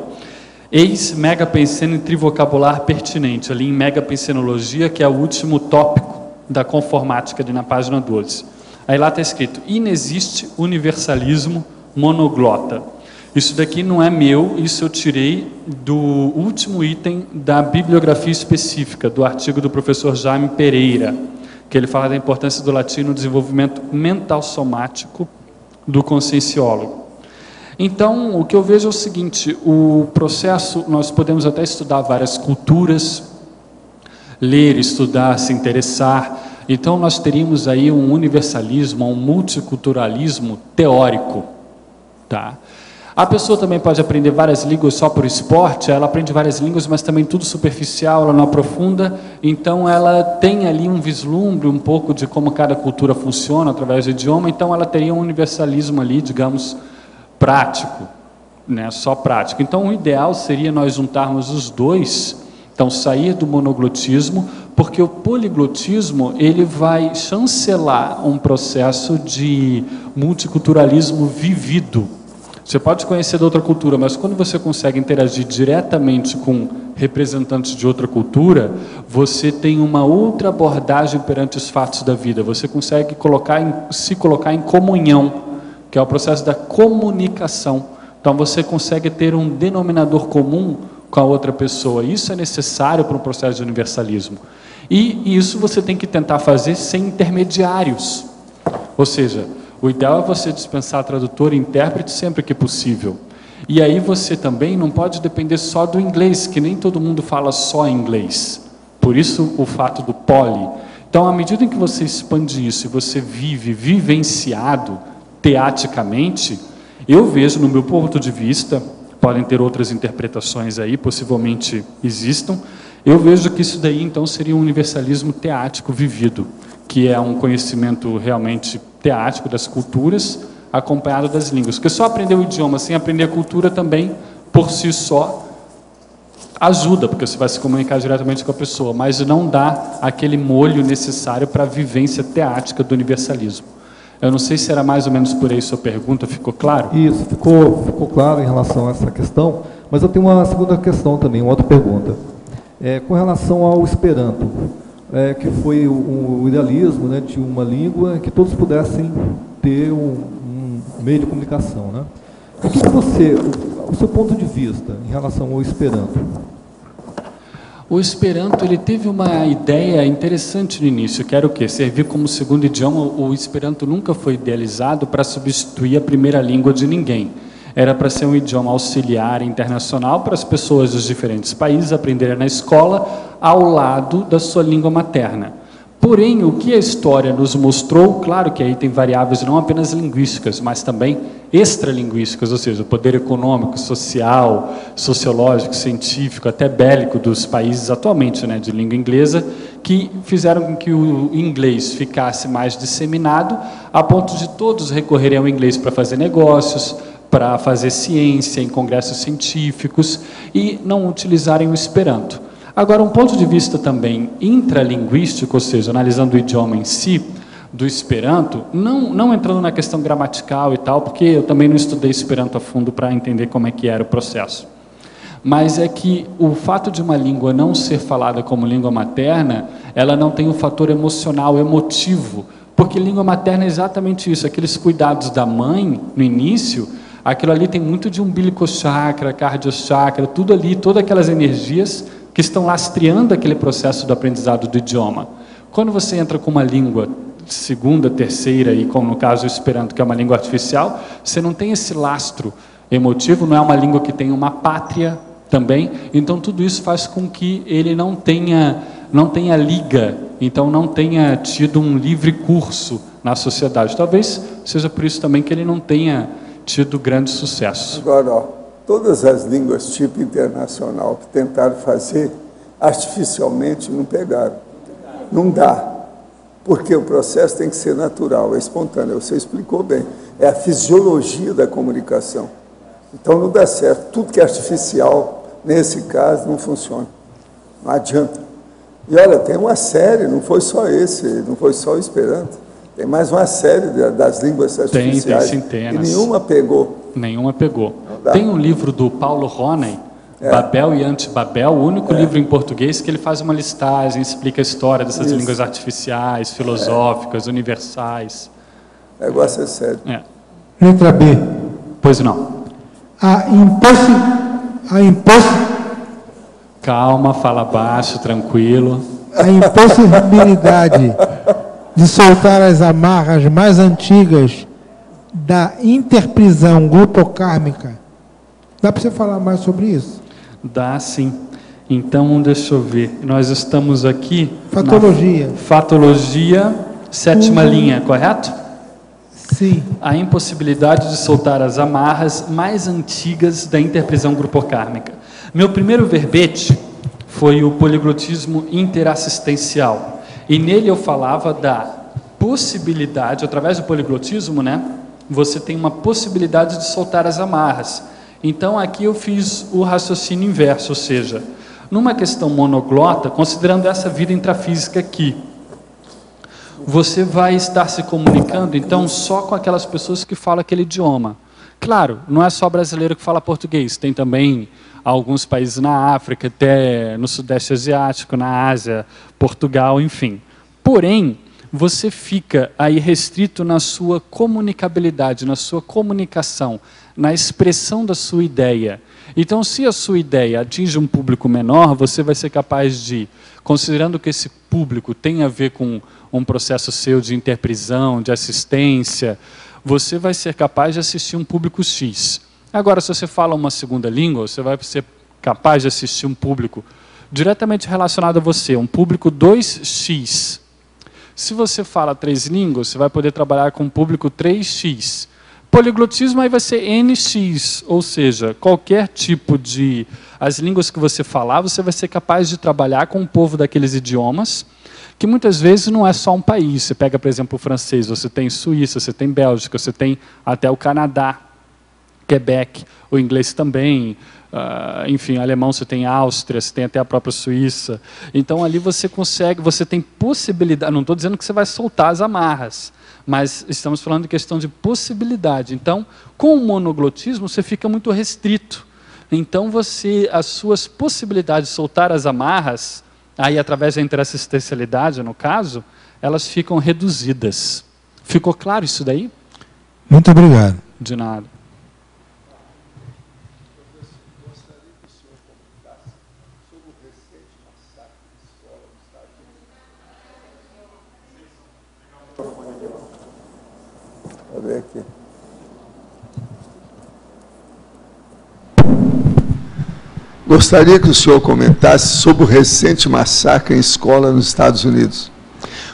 Eis Megapenseno trivocabular pertinente, ali em Megapensenologia, que é o último tópico da conformática, ali na página 12. Aí lá está escrito, inexiste universalismo monoglota. Isso daqui não é meu, isso eu tirei do último item da bibliografia específica, do artigo do professor Jaime Pereira, que ele fala da importância do latim no desenvolvimento mental somático do conscienciólogo. Então, o que eu vejo é o seguinte, o processo, nós podemos até estudar várias culturas, ler, estudar, se interessar, então nós teríamos aí um universalismo, um multiculturalismo teórico, tá? A pessoa também pode aprender várias línguas só por esporte, ela aprende várias línguas, mas também tudo superficial, ela não aprofunda, então ela tem ali um vislumbre um pouco de como cada cultura funciona através do idioma, então ela teria um universalismo ali, digamos, prático, né? Só prático. Então o ideal seria nós juntarmos os dois, então sair do monoglotismo, porque o poliglotismo ele vai chancelar um processo de multiculturalismo vivido. Você pode conhecer de outra cultura, mas quando você consegue interagir diretamente com representantes de outra cultura, você tem uma outra abordagem perante os fatos da vida. Você consegue se colocar em comunhão, que é o processo da comunicação. Então você consegue ter um denominador comum com a outra pessoa. Isso é necessário para um processo de universalismo. E isso você tem que tentar fazer sem intermediários. Ou seja, o ideal é você dispensar tradutor e intérprete sempre que possível. E aí você também não pode depender só do inglês, que nem todo mundo fala só inglês. Por isso o fato do poli. Então, à medida em que você expande isso e você vive vivenciado teaticamente, eu vejo, no meu ponto de vista, podem ter outras interpretações aí, possivelmente existam, eu vejo que isso daí então seria um universalismo teático vivido, que é um conhecimento realmente teático das culturas, acompanhado das línguas. Porque só aprender o idioma sem aprender a cultura também, por si só, ajuda, porque você vai se comunicar diretamente com a pessoa, mas não dá aquele molho necessário para a vivência teática do universalismo. Eu não sei se era mais ou menos por aí sua pergunta, ficou claro? Isso, ficou claro em relação a essa questão, mas eu tenho uma segunda questão também, uma outra pergunta. Com relação ao Esperanto, que foi o idealismo, né, de uma língua que todos pudessem ter um meio de comunicação, né? O que o seu ponto de vista em relação ao Esperanto? O Esperanto ele teve uma ideia interessante no início, que era o quê? Servir como segundo idioma. O Esperanto nunca foi idealizado para substituir a primeira língua de ninguém. Era para ser um idioma auxiliar internacional para as pessoas dos diferentes países aprenderem na escola ao lado da sua língua materna. Porém, o que a história nos mostrou, claro que aí tem variáveis não apenas linguísticas, mas também extralinguísticas, ou seja, o poder econômico, social, sociológico, científico, até bélico dos países atualmente, né, de língua inglesa, que fizeram com que o inglês ficasse mais disseminado, a ponto de todos recorrerem ao inglês para fazer negócios, para fazer ciência em congressos científicos e não utilizarem o Esperanto. Agora, um ponto de vista também intralinguístico, ou seja, analisando o idioma em si, do Esperanto, não entrando na questão gramatical e tal, porque eu também não estudei Esperanto a fundo para entender como é que era o processo. Mas é que o fato de uma língua não ser falada como língua materna, ela não tem um fator emocional, emotivo, porque língua materna é exatamente isso, aqueles cuidados da mãe no início, aquilo ali tem muito de umbilical chakra, cardiochakra, tudo ali, todas aquelas energias que estão lastreando aquele processo do aprendizado do idioma. Quando você entra com uma língua segunda, terceira, e como no caso o Esperanto, que é uma língua artificial, você não tem esse lastro emotivo, não é uma língua que tem uma pátria também, então tudo isso faz com que ele não tenha liga, então não tenha tido um livre curso na sociedade. Talvez seja por isso também que ele não tenha tido grande sucesso. Agora, ó, todas as línguas tipo internacional que tentaram fazer artificialmente não pegaram. Não dá. Porque o processo tem que ser natural, é espontâneo. Você explicou bem. É a fisiologia da comunicação. Então não dá certo. Tudo que é artificial, nesse caso, não funciona. Não adianta. E olha, tem uma série, não foi só esse, não foi só o Esperanto. Tem mais uma série das línguas artificiais. Tem centenas. E nenhuma pegou. Nenhuma pegou. Tem um livro do Paulo Roney, Babel e Antibabel, o único livro em português que ele faz uma listagem, explica a história dessas línguas artificiais, filosóficas, universais. O negócio é sério. Letra B. Pois não. Calma, fala baixo, tranquilo. A impossibilidade de soltar as amarras mais antigas da interprisão grupocármica. Dá para você falar mais sobre isso? Dá, sim. Então, deixa eu ver. Nós estamos aqui... Fatologia. Fatologia, sétima linha, correto? Sim. A impossibilidade de soltar as amarras mais antigas da interprisão grupocármica. Meu primeiro verbete foi o poliglotismo interassistencial. E nele eu falava da possibilidade, através do poliglotismo, né? Você tem uma possibilidade de soltar as amarras. Então, aqui eu fiz o raciocínio inverso, ou seja, numa questão monoglota, considerando essa vida intrafísica aqui, você vai estar se comunicando, então, só com aquelas pessoas que falam aquele idioma. Claro, não é só brasileiro que fala português, tem também alguns países na África, até no Sudeste Asiático, na Ásia, Portugal, enfim. Porém, você fica aí restrito na sua comunicabilidade, na sua comunicação, na expressão da sua ideia. Então, se a sua ideia atinge um público menor, você vai ser capaz de, considerando que esse público tem a ver com um processo seu de interprisão, de assistência, você vai ser capaz de assistir um público X. Agora, se você fala uma segunda língua, você vai ser capaz de assistir um público diretamente relacionado a você, um público 2X. Se você fala 3 línguas, você vai poder trabalhar com um público 3X. Poliglotismo aí vai ser NX, ou seja, qualquer tipo de... As línguas que você falar, você vai ser capaz de trabalhar com o povo daqueles idiomas, que muitas vezes não é só um país. Você pega, por exemplo, o francês, você tem Suíça, você tem Bélgica, você tem até o Canadá, Quebec, o inglês também, enfim, alemão você tem Áustria, você tem até a própria Suíça. Então ali você consegue, você tem possibilidade, não estou dizendo que você vai soltar as amarras, mas estamos falando de questão de possibilidade. Então, com o monoglotismo você fica muito restrito. Então as suas possibilidades de soltar as amarras, aí através da interassistencialidade, no caso, elas ficam reduzidas. Ficou claro isso daí? Muito obrigado. De nada. Vou ver aqui. Gostaria que o senhor comentasse sobre o recente massacre em escola nos Estados Unidos.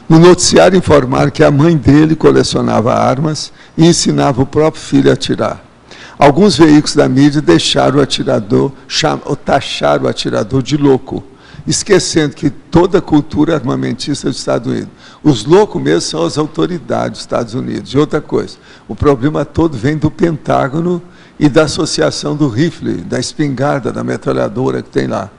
No noticiário informaram que a mãe dele colecionava armas e ensinava o próprio filho a atirar. Alguns veículos da mídia deixaram o atirador, taxaram o atirador de louco, esquecendo que toda a cultura armamentista dos Estados Unidos. Os loucos mesmo são as autoridades dos Estados Unidos. E outra coisa, o problema todo vem do Pentágono e da associação do rifle, da espingarda, da metralhadora que tem lá.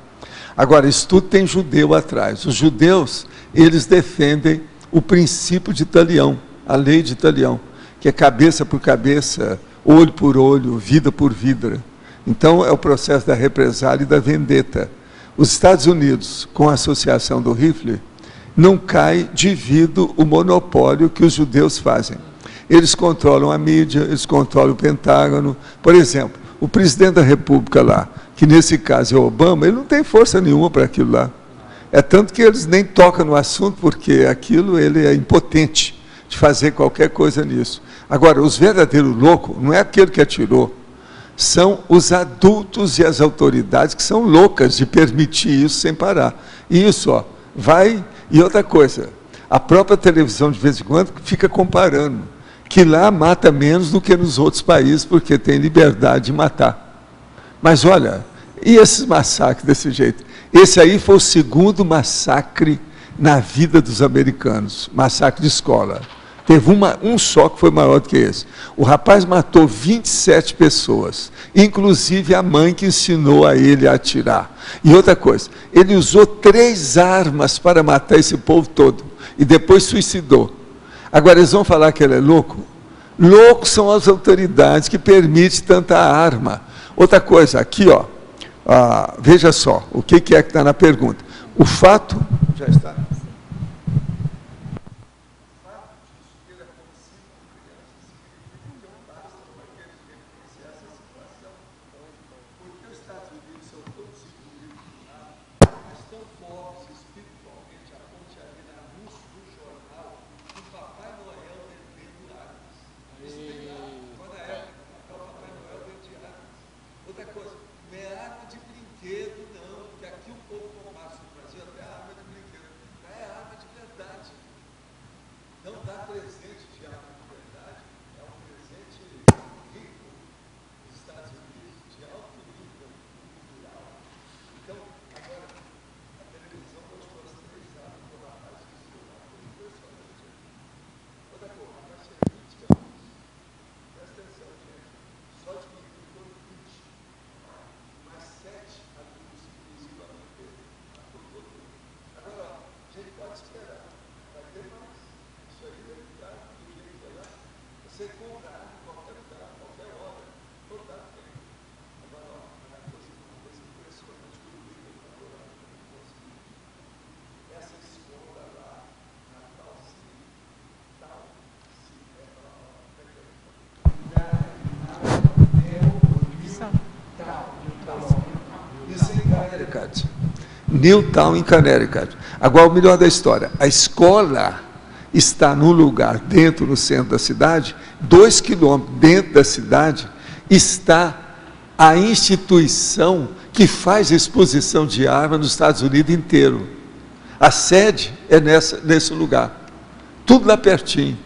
Agora, isso tudo tem judeu atrás. Os judeus, eles defendem o princípio de Talião, a lei de Talião, que é cabeça por cabeça, olho por olho, vida por vida. Então, é o processo da represália e da vendetta. Os Estados Unidos, com a associação do rifle, não cai devido ao monopólio que os judeus fazem. Eles controlam a mídia, eles controlam o Pentágono. Por exemplo, o presidente da República lá, que nesse caso é o Obama, ele não tem força nenhuma para aquilo lá. É tanto que eles nem tocam no assunto, porque aquilo ele é impotente de fazer qualquer coisa nisso. Agora, os verdadeiros loucos não é aquele que atirou, são os adultos e as autoridades que são loucas de permitir isso sem parar. E isso, ó, vai... E outra coisa, a própria televisão de vez em quando fica comparando, que lá mata menos do que nos outros países, porque tem liberdade de matar. Mas olha, e esses massacres desse jeito? Esse aí foi o segundo massacre na vida dos americanos, massacre de escola. Teve um só que foi maior do que esse. O rapaz matou 27 pessoas, inclusive a mãe que ensinou a ele a atirar. E outra coisa, ele usou 3 armas para matar esse povo todo, e depois suicidou. Agora, eles vão falar que ele é louco? Loucos são as autoridades que permitem tanta arma. Outra coisa, aqui, ó, veja só, o que é que está na pergunta. O fato... Já está... Newtown, em Connecticut. Agora, o melhor da história, a escola está num lugar dentro, no centro da cidade, 2 quilômetros dentro da cidade, está a instituição que faz exposição de armas nos Estados Unidos inteiro. A sede é nesse lugar, tudo lá pertinho.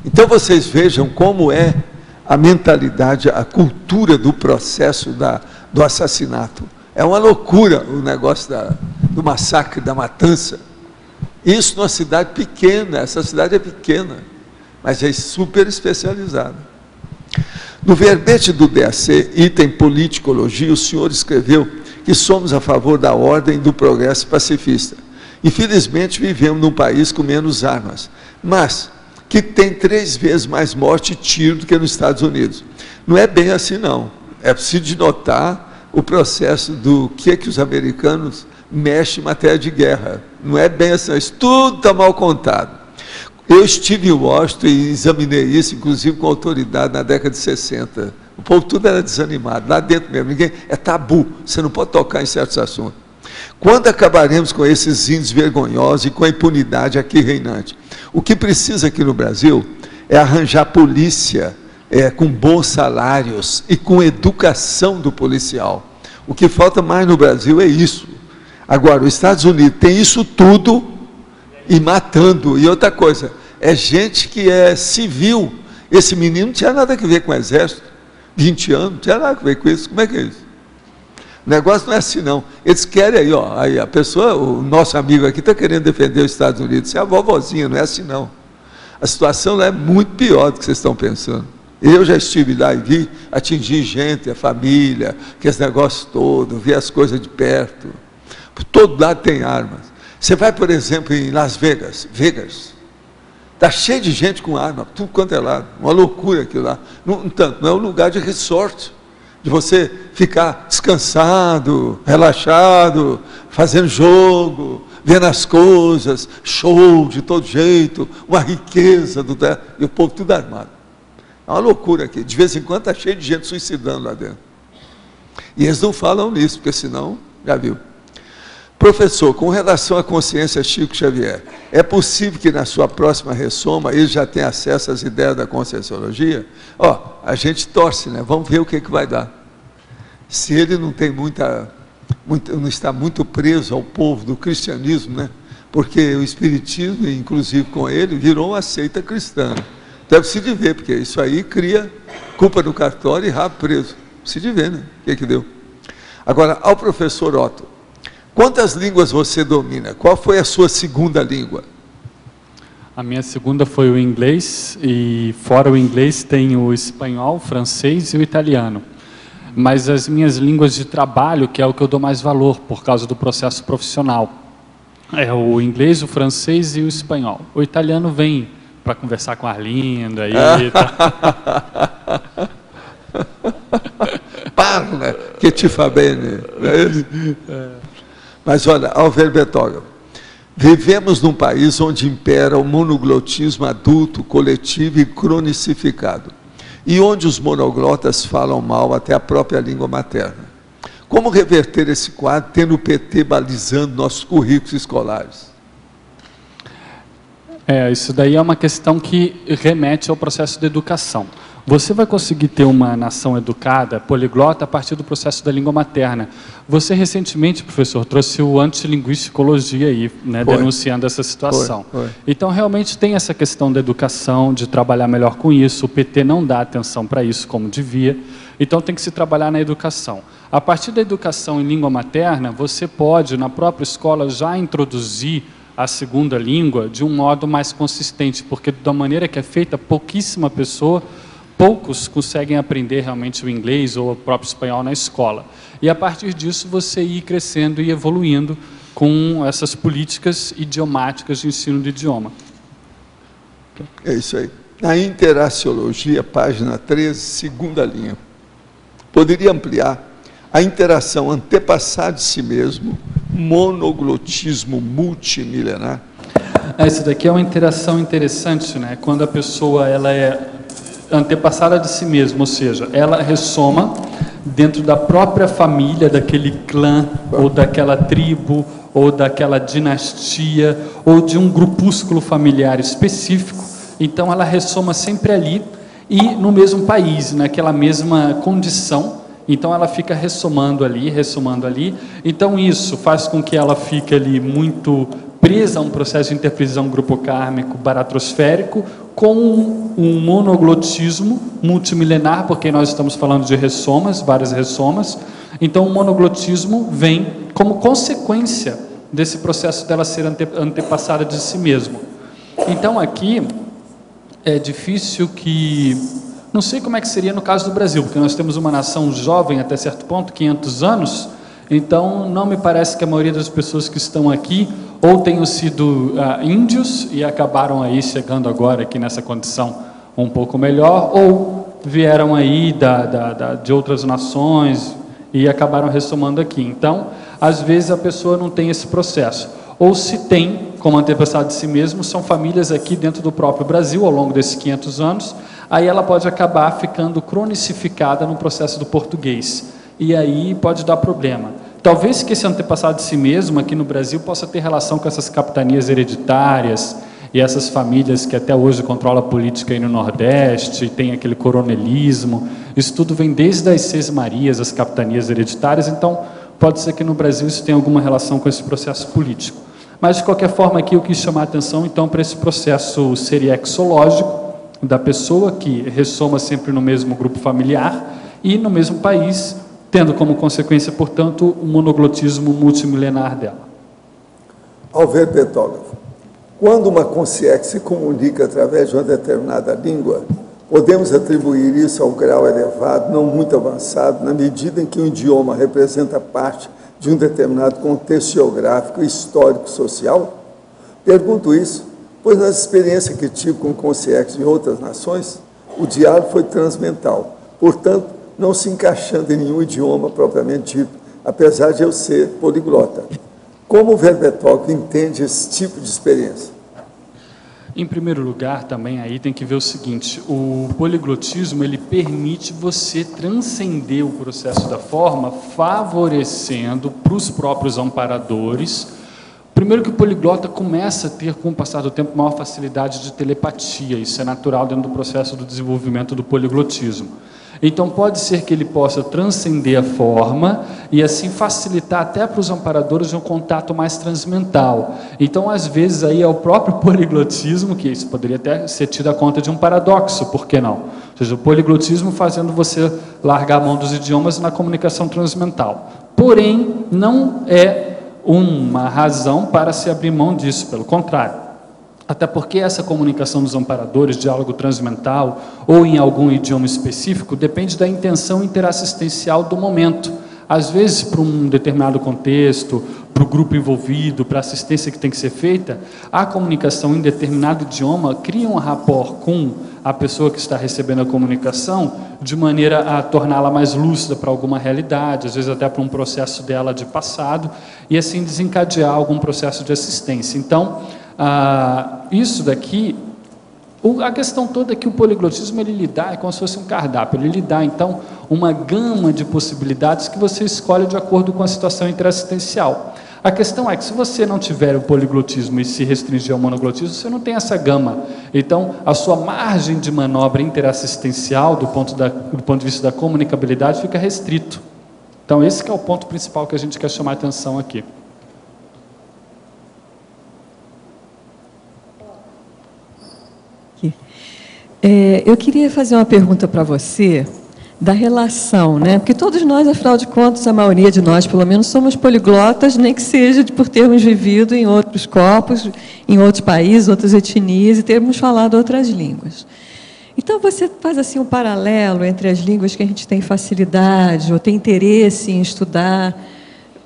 Então, vocês vejam como é a mentalidade, a cultura do processo do assassinato. É uma loucura o negócio do massacre, da matança. Isso numa cidade pequena, essa cidade é pequena, mas é super especializada. No verbete do DAC, item politicologia, o senhor escreveu que somos a favor da ordem e do progresso pacifista. Infelizmente, vivemos num país com menos armas, mas que tem 3 vezes mais morte e tiro do que nos Estados Unidos. Não é bem assim, não. É preciso de notar o processo do que os americanos mexem em matéria de guerra. Não é bem assim, isso tudo está mal contado. Eu estive em Washington e examinei isso, inclusive com autoridade, na década de 60. O povo tudo era desanimado, lá dentro mesmo, ninguém, é tabu, você não pode tocar em certos assuntos. Quando acabaremos com esses índios vergonhosos e com a impunidade aqui reinante? O que precisa aqui no Brasil é arranjar polícia com bons salários e com educação do policial. O que falta mais no Brasil é isso. Agora, os Estados Unidos tem isso tudo e matando. E outra coisa, é gente que é civil. Esse menino não tinha nada a ver com o exército. 20 anos, não tinha nada a ver com isso. Como é que é isso? O negócio não é assim, não. Eles querem aí, ó, aí a pessoa, o nosso amigo aqui está querendo defender os Estados Unidos. Isso é a vovozinha, não é assim, não. A situação lá é muito pior do que vocês estão pensando. Eu já estive lá e vi atingir gente, a família, que esse negócio todo, vi as coisas de perto. Por todo lado tem armas. Você vai, por exemplo, em Las Vegas, Está cheio de gente com arma, tudo quanto é lado, uma loucura aquilo lá. No entanto, não é um lugar de resort, de você ficar descansado, relaxado, fazendo jogo, vendo as coisas, show de todo jeito, uma riqueza, e o povo tudo armado. É uma loucura aqui, de vez em quando está cheio de gente suicidando lá dentro. E eles não falam nisso, porque senão, já viu. Professor, com relação à consciência Chico Xavier, é possível que na sua próxima ressoma ele já tenha acesso às ideias da Conscienciologia? A gente torce, né? Vamos ver o que vai dar. Se ele não tem não está muito preso ao povo do cristianismo, né? Porque o espiritismo, inclusive com ele, virou uma seita cristã. Deve se de ver, porque isso aí cria culpa no cartório e rabo preso. Se de ver, né? O que deu? Agora, ao professor Otto, quantas línguas você domina? Qual foi a sua segunda língua? A minha segunda foi o inglês, e fora o inglês tem o espanhol, o francês e o italiano. Mas as minhas línguas de trabalho, que é o que eu dou mais valor por causa do processo profissional, é o inglês, o francês e o espanhol. O italiano vem para conversar com a Arlinda aí. Parla, que ti fa bene. Mas olha, Álvaro Bertoga, vivemos num país onde impera o monoglotismo adulto, coletivo e cronicificado, e onde os monoglotas falam mal até a própria língua materna. Como reverter esse quadro, tendo o PT balizando nossos currículos escolares? Isso daí é uma questão que remete ao processo de educação. Você vai conseguir ter uma nação educada, poliglota, a partir do processo da língua materna. Você, recentemente, professor, trouxe o antilinguisticologia aí, né, denunciando essa situação. Foi. Então, realmente tem essa questão da educação, de trabalhar melhor com isso. O PT não dá atenção para isso como devia. Então, tem que se trabalhar na educação. A partir da educação em língua materna, você pode, na própria escola, já introduzir a segunda língua de um modo mais consistente, porque da maneira que é feita, poucos conseguem aprender realmente o inglês ou o próprio espanhol na escola. E a partir disso você ir crescendo e evoluindo com essas políticas idiomáticas de ensino do idioma. É isso aí. Na Interaciologia, página 13, segunda linha. Poderia ampliar a interação antepassada de si mesmo, monoglotismo multimilenar? Isso daqui é uma interação interessante, né? Quando a pessoa ela é antepassada de si mesma, ou seja, ela ressoma dentro da própria família, daquele clã, ou daquela tribo, ou daquela dinastia, ou de um grupúsculo familiar específico. Então ela ressoma sempre ali e no mesmo país, naquela mesma condição. Então ela fica ressomando ali. Então isso faz com que ela fique ali muito presa a um processo de interprisão grupo kármico baratrosférico, com um monoglotismo multimilenar, porque nós estamos falando de ressomas, várias ressomas. Então o monoglotismo vem como consequência desse processo dela ser antepassada de si mesmo. Então aqui é difícil que... Não sei como é que seria no caso do Brasil, porque nós temos uma nação jovem até certo ponto, 500 anos, então não me parece que a maioria das pessoas que estão aqui ou tenham sido índios e acabaram aí chegando agora aqui nessa condição um pouco melhor, ou vieram aí de outras nações e acabaram ressomando aqui. Então, às vezes a pessoa não tem esse processo. Ou se tem, como antepassado de si mesmo, são famílias aqui dentro do próprio Brasil, ao longo desses 500 anos, aí ela pode acabar ficando cronicificada no processo do português. E aí pode dar problema. Talvez que esse antepassado de si mesmo, aqui no Brasil, possa ter relação com essas capitanias hereditárias e essas famílias que até hoje controlam a política aí no Nordeste, tem aquele coronelismo. Isso tudo vem desde as Seis Marias, as capitanias hereditárias, então pode ser que no Brasil isso tenha alguma relação com esse processo político. Mas, de qualquer forma, aqui eu quis chamar a atenção, então, para esse processo seriexológico da pessoa que ressoma sempre no mesmo grupo familiar e no mesmo país, tendo como consequência, portanto, o monoglotismo multimilenar dela. Álvaro Bertoga, quando uma consciência se comunica através de uma determinada língua, podemos atribuir isso a um grau elevado, não muito avançado, na medida em que o idioma representa parte de um determinado contexto geográfico, histórico, social? Pergunto isso pois nas experiências que tive com concierge em outras nações, o diálogo foi transmental, portanto, não se encaixando em nenhum idioma propriamente dito, apesar de eu ser poliglota. Como o Verbetalk entende esse tipo de experiência? Em primeiro lugar, também aí tem que ver o seguinte, o poliglotismo ele permite você transcender o processo da forma, favorecendo para os próprios amparadores. Primeiro que o poliglota começa a ter, com o passar do tempo, maior facilidade de telepatia, isso é natural dentro do processo do desenvolvimento do poliglotismo. Então, pode ser que ele possa transcender a forma e, assim, facilitar até para os amparadores um contato mais transmental. Então, às vezes, aí é o próprio poliglotismo, que isso poderia até ser tido a conta de um paradoxo, por que não? Ou seja, o poliglotismo fazendo você largar a mão dos idiomas na comunicação transmental. Porém, não é uma razão para se abrir mão disso, pelo contrário. Até porque essa comunicação dos amparadores, diálogo transmental ou em algum idioma específico, depende da intenção interassistencial do momento. Às vezes, para um determinado contexto, para o grupo envolvido, para a assistência que tem que ser feita, a comunicação em determinado idioma cria um rapport com a pessoa que está recebendo a comunicação de maneira a torná-la mais lúcida para alguma realidade, às vezes até para um processo dela de passado, e assim desencadear algum processo de assistência. Então, isso daqui, a questão toda é que o poliglotismo ele lhe dá, é como se fosse um cardápio, ele lhe dá então uma gama de possibilidades que você escolhe de acordo com a situação interassistencial. A questão é que se você não tiver o poliglotismo e se restringir ao monoglotismo, você não tem essa gama. Então, a sua margem de manobra interassistencial, do ponto de vista da comunicabilidade, fica restrito. Então, esse que é o ponto principal que a gente quer chamar a atenção aqui. Eu queria fazer uma pergunta para você da relação, né? Porque todos nós, afinal de contas, a maioria de nós, pelo menos, somos poliglotas, nem que seja por termos vivido em outros corpos, em outros países, outras etnias e termos falado outras línguas. Então, você faz assim um paralelo entre as línguas que a gente tem facilidade ou tem interesse em estudar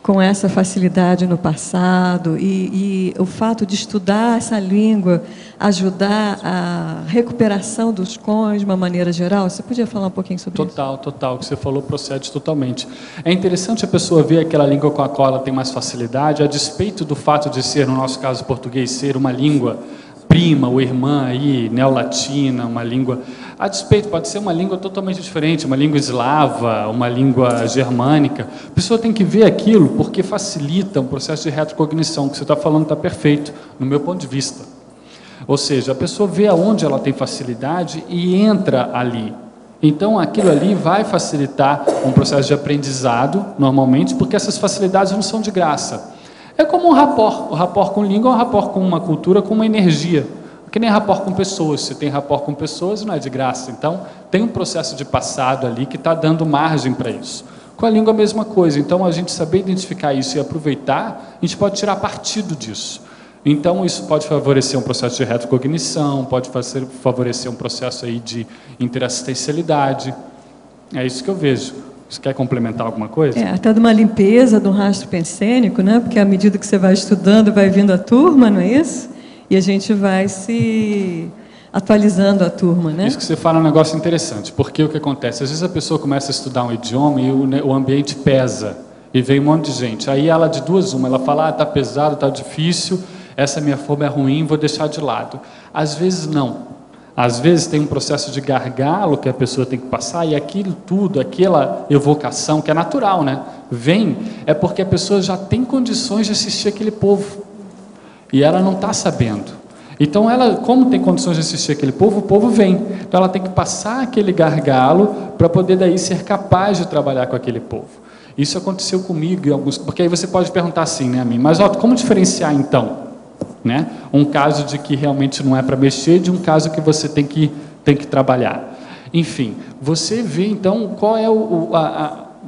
com essa facilidade no passado e o fato de estudar essa língua ajudar a recuperação dos cons de uma maneira geral? Você podia falar um pouquinho sobre isso? Total. O que você falou procede totalmente. É interessante a pessoa ver aquela língua com a qual ela tem mais facilidade, a despeito do fato de ser, no nosso caso português, ser uma língua prima ou irmã aí, neolatina, uma língua... A despeito, pode ser uma língua totalmente diferente, uma língua eslava, uma língua germânica. A pessoa tem que ver aquilo porque facilita um processo de retrocognição. O que você está falando está perfeito, no meu ponto de vista. Ou seja, a pessoa vê aonde ela tem facilidade e entra ali. Então, aquilo ali vai facilitar um processo de aprendizado, normalmente, porque essas facilidades não são de graça. É como um rapport. O rapport com língua é um rapport com uma cultura, com uma energia. Que nem rapport com pessoas. Se tem rapport com pessoas, não é de graça. Então, tem um processo de passado ali que está dando margem para isso. Com a língua, a mesma coisa. Então, a gente saber identificar isso e aproveitar, a gente pode tirar partido disso. Então, isso pode favorecer um processo de retrocognição, pode favorecer um processo aí de interassistencialidade. É isso que eu vejo. Você quer complementar alguma coisa? Até de uma limpeza, de um rastro pensênico, né? Porque à medida que você vai estudando, vai vindo a turma, não é isso? E a gente vai se atualizando a turma, né? Isso que você fala é um negócio interessante, porque o que acontece? Às vezes a pessoa começa a estudar um idioma e o ambiente pesa, e vem um monte de gente. Aí ela, de duas uma, ela fala, está pesado, está difícil, essa minha forma é ruim, vou deixar de lado. Às vezes não. Às vezes tem um processo de gargalo que a pessoa tem que passar, e aquilo tudo, aquela evocação, que é natural, né? Vem, é porque a pessoa já tem condições de assistir aquele povo. E ela não está sabendo. Então, ela, como tem condições de assistir aquele povo, o povo vem. Então, ela tem que passar aquele gargalo para poder daí ser capaz de trabalhar com aquele povo. Isso aconteceu comigo em alguns... Porque aí você pode perguntar assim, né, a mim, mas como diferenciar então? Né? Um caso de que realmente não é para mexer, de um caso que você tem que trabalhar. Enfim, você vê então qual é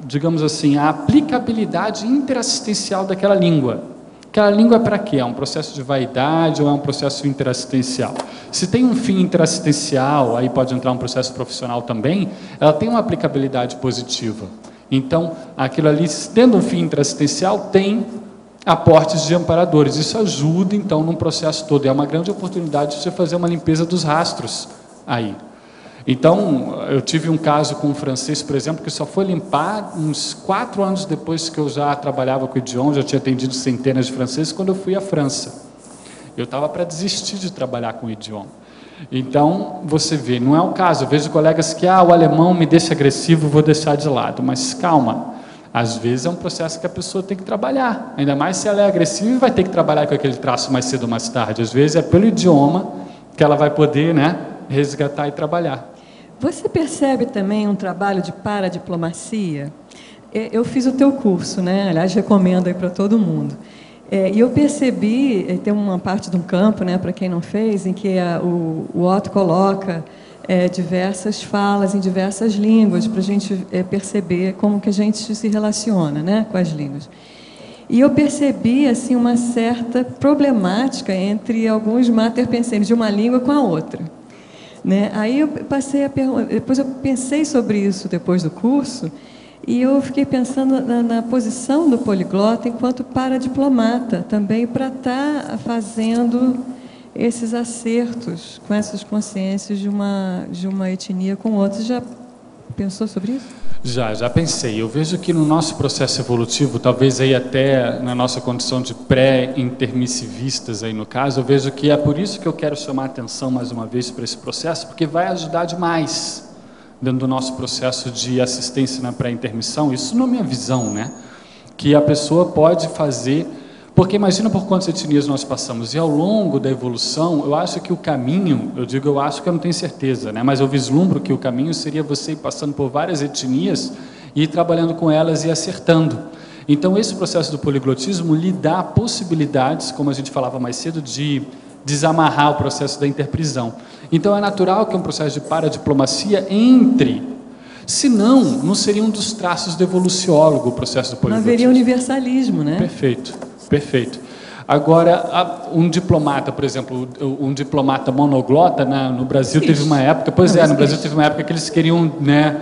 digamos assim, a aplicabilidade interassistencial daquela língua. Aquela língua é para quê? É um processo de vaidade ou é um processo interassistencial? Se tem um fim interassistencial, aí pode entrar um processo profissional também, ela tem uma aplicabilidade positiva. Então, aquilo ali, tendo um fim interassistencial, tem aportes de amparadores. Isso ajuda, então, num processo todo. É uma grande oportunidade de você fazer uma limpeza dos rastros aí. Então, eu tive um caso com um francês, por exemplo, que só foi limpar uns 4 anos depois que eu já trabalhava com o idioma, já tinha atendido centenas de franceses, quando eu fui à França. Eu estava para desistir de trabalhar com o idioma. Então, você vê, não é o caso. Eu vejo colegas que, o alemão me deixa agressivo, vou deixar de lado. Mas calma, às vezes é um processo que a pessoa tem que trabalhar. Ainda mais se ela é agressiva e vai ter que trabalhar com aquele traço mais cedo ou mais tarde. Às vezes é pelo idioma que ela vai poder, né, resgatar e trabalhar. Você percebe também um trabalho de paradiplomacia? Eu fiz o teu curso, né? Aliás, recomendo aí para todo mundo. E eu percebi, tem uma parte de um campo, né, para quem não fez, em que o Otto coloca diversas falas em diversas línguas, para a gente perceber como que a gente se relaciona, né, com as línguas. E eu percebi assim, uma certa problemática entre alguns materpenseres de uma língua com a outra. Né? Aí eu passei a depois eu pensei sobre isso depois do curso, e eu fiquei pensando na posição do poliglota enquanto paradiplomata, também para estar fazendo esses acertos com essas consciências de uma etnia com outra. Você já pensou sobre isso? Já pensei. Eu vejo que no nosso processo evolutivo, talvez aí até na nossa condição de pré-intermissivistas aí no caso, eu vejo que é por isso que eu quero chamar a atenção mais uma vez para esse processo, porque vai ajudar demais dentro do nosso processo de assistência na pré-intermissão. Isso na minha visão, né? Que a pessoa pode fazer, porque imagina por quantas etnias nós passamos, e ao longo da evolução, eu acho que o caminho, eu acho que eu não tenho certeza, né? Mas eu vislumbro que o caminho seria você ir passando por várias etnias e ir trabalhando com elas e acertando. Então, esse processo do poliglotismo lhe dá possibilidades, como a gente falava mais cedo, de desamarrar o processo da interprisão. Então, é natural que um processo de paradiplomacia entre. Senão, não seria um dos traços do evoluciólogo o processo do poliglotismo. Não haveria universalismo, né? Perfeito. Agora, um diplomata, por exemplo, um diplomata monoglota, né, no Brasil teve uma época, no Brasil teve uma época que eles queriam, né,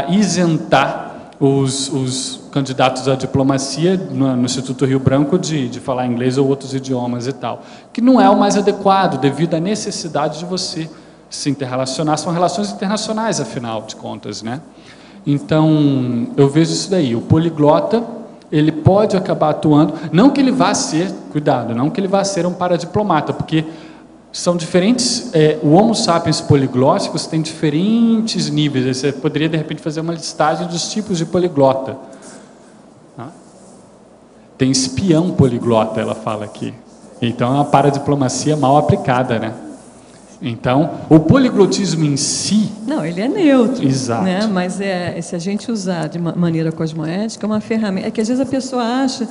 isentar os candidatos à diplomacia no Instituto Rio Branco de falar inglês ou outros idiomas e tal, que não é o mais adequado devido à necessidade de você se interrelacionar, são relações internacionais, afinal de contas, né? Então, eu vejo isso daí, o poliglota, ele pode acabar atuando, não que ele vá ser, cuidado, não que ele vá ser um paradiplomata, porque são diferentes, o Homo sapiens poliglóticos tem diferentes níveis, você poderia de repente fazer uma listagem dos tipos de poliglota. Tem espião poliglota, ela fala aqui, então é uma paradiplomacia mal aplicada, né? Então, o poliglotismo em si... Não, ele é neutro. Exato. Né? Mas se a gente usar de maneira cosmoética, é uma ferramenta... É que às vezes a pessoa acha,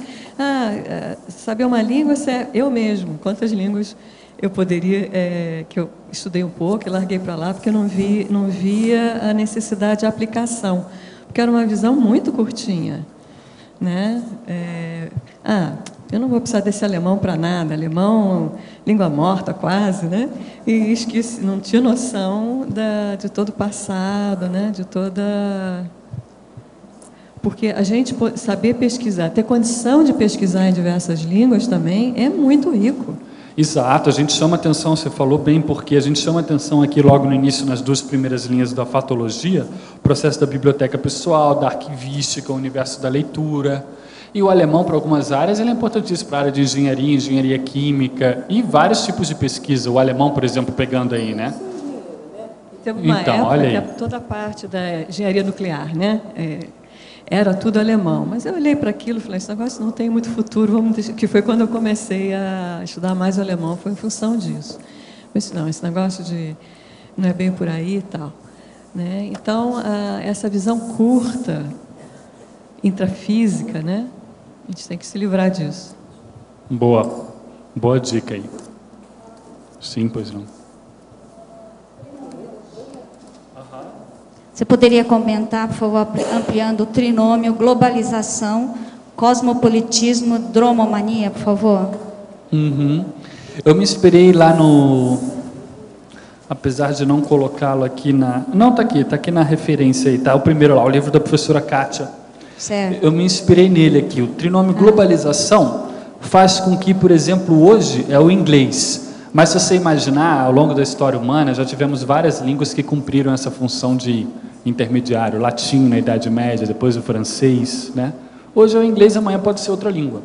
saber uma língua, eu mesmo, quantas línguas eu poderia... que eu estudei um pouco e larguei para lá, porque eu não via a necessidade de aplicação. Porque era uma visão muito curtinha. Né? Eu não vou precisar desse alemão para nada, alemão, língua morta quase, né? E esqueci, não tinha noção de todo o passado, né? De toda... Porque a gente saber pesquisar, ter condição de pesquisar em diversas línguas também é muito rico. Exato, a gente chama atenção, você falou bem, porque a gente chama atenção aqui logo no início, nas 2 primeiras linhas da fatologia, o processo da biblioteca pessoal, da arquivística, o universo da leitura. E o alemão, para algumas áreas, ele é importantíssimo para a área de engenharia, engenharia química e vários tipos de pesquisa. O alemão, por exemplo, pegando aí, né? Teve uma época olha aí. Que toda a parte da engenharia nuclear, né? Era tudo alemão. Mas eu olhei para aquilo e falei, esse negócio não tem muito futuro, que foi quando eu comecei a estudar mais o alemão, foi em função disso. Mas não, esse negócio de não é bem por aí e tal. Né? Então, essa visão curta, intrafísica, né? A gente tem que se livrar disso. Boa dica aí. Sim, pois não. Você poderia comentar, por favor, ampliando o trinômio, globalização, cosmopolitismo, dromomania, por favor? Eu me inspirei lá no... Apesar de não colocá-lo aqui na... Não, está aqui na referência aí, tá? O primeiro lá, o livro da professora Kátia. Certo. Eu me inspirei nele aqui, o trinômio globalização, faz com que, por exemplo, hoje é o inglês. Mas se você imaginar, ao longo da história humana, já tivemos várias línguas que cumpriram essa função de intermediário. O latim na Idade Média, depois o francês, né? Hoje é o inglês, amanhã pode ser outra língua.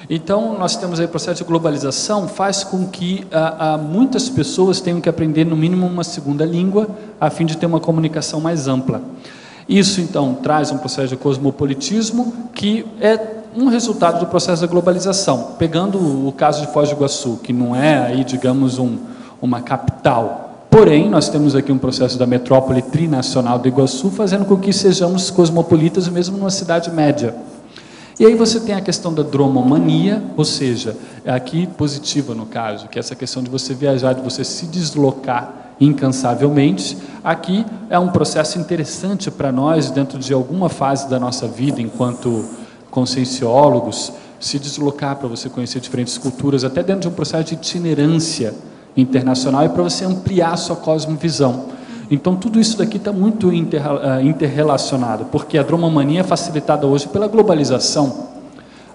Então, nós temos aí o processo de globalização, faz com que muitas pessoas tenham que aprender, no mínimo, uma segunda língua, a fim de ter uma comunicação mais ampla. Isso, então, traz um processo de cosmopolitismo, que é um resultado do processo da globalização. Pegando o caso de Foz do Iguaçu, que não é, aí, digamos, uma capital. Porém, nós temos aqui um processo da metrópole trinacional do Iguaçu, fazendo com que sejamos cosmopolitas, mesmo numa cidade média. E aí você tem a questão da dromomania, ou seja, é aqui positiva no caso, que é essa questão de você viajar, de você se deslocar incansavelmente. Aqui é um processo interessante para nós, dentro de alguma fase da nossa vida, enquanto conscienciólogos, se deslocar para você conhecer diferentes culturas, até dentro de um processo de itinerância internacional e para você ampliar a sua cosmovisão. Então, tudo isso daqui está muito interrelacionado, porque a dromomania é facilitada hoje pela globalização.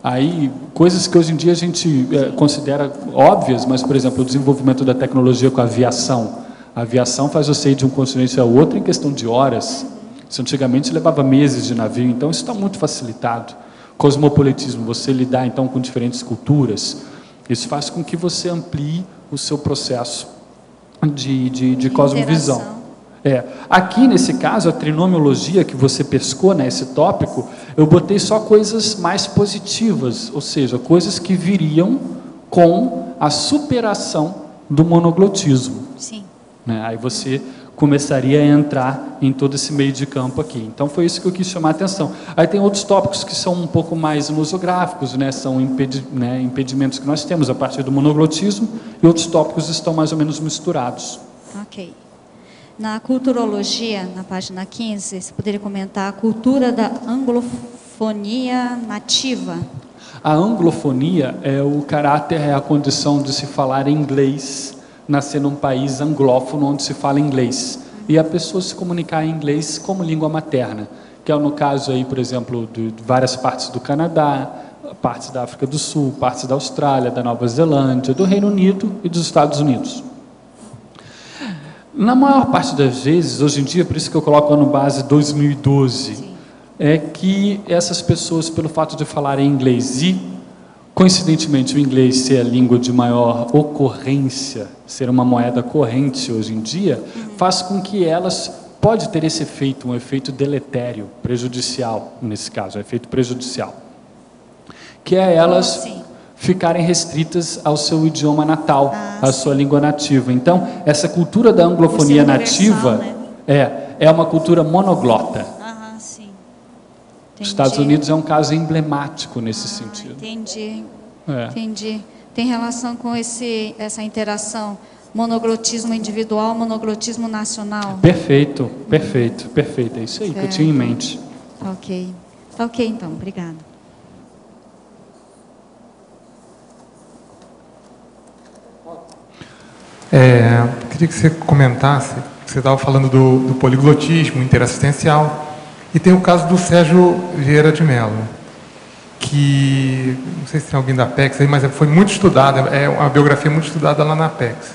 Aí, coisas que hoje em dia a gente considera óbvias, mas, por exemplo, o desenvolvimento da tecnologia com a aviação. A aviação faz você ir de um continente ao outro em questão de horas. Isso antigamente levava meses de navio, então isso está muito facilitado. Cosmopolitismo, você lidar então com diferentes culturas, isso faz com que você amplie o seu processo de cosmovisão. Aqui, nesse caso, a trinomiologia que você pescou nesse tópico, eu botei só coisas mais positivas, ou seja, coisas que viriam com a superação do monoglotismo. Sim. Aí você começaria a entrar em todo esse meio de campo aqui. Então, foi isso que eu quis chamar a atenção. Aí tem outros tópicos que são um pouco mais nosográficos, né? São impedimentos que nós temos a partir do monoglotismo, e outros tópicos estão mais ou menos misturados. Ok. Na culturologia, na página 15, você poderia comentar a cultura da anglofonia nativa. A anglofonia é o caráter, é a condição de se falar inglês, nascer num país anglófono onde se fala inglês. E a pessoa se comunicar em inglês como língua materna, que é no caso aí, por exemplo, de várias partes do Canadá, partes da África do Sul, partes da Austrália, da Nova Zelândia, do Reino Unido e dos Estados Unidos. Na maior parte das vezes, hoje em dia, por isso que eu coloco ano base 2012, Sim. É que essas pessoas, pelo fato de falarem inglês e, coincidentemente, o inglês ser a língua de maior ocorrência, ser uma moeda corrente hoje em dia, faz com que elas, pode ter esse efeito, um efeito deletério, prejudicial, nesse caso, um efeito prejudicial, que é elas ficarem restritas ao seu idioma natal, à sua língua nativa. Então, essa cultura da anglofonia nativa, né? é uma cultura monoglota. Sim. Os Estados Unidos é um caso emblemático nesse sentido. Entendi. Entendi. Tem relação com essa interação monoglotismo individual, monoglotismo nacional? Perfeito, perfeito, perfeito. É isso aí que eu tinha em mente. Ok. Ok, então. Obrigada. Queria que você comentasse, você estava falando do poliglotismo interassistencial, e tem o caso do Sérgio Vieira de Mello, que, não sei se tem alguém da Apex aí, mas foi muito estudada, é uma biografia muito estudada lá na Apex,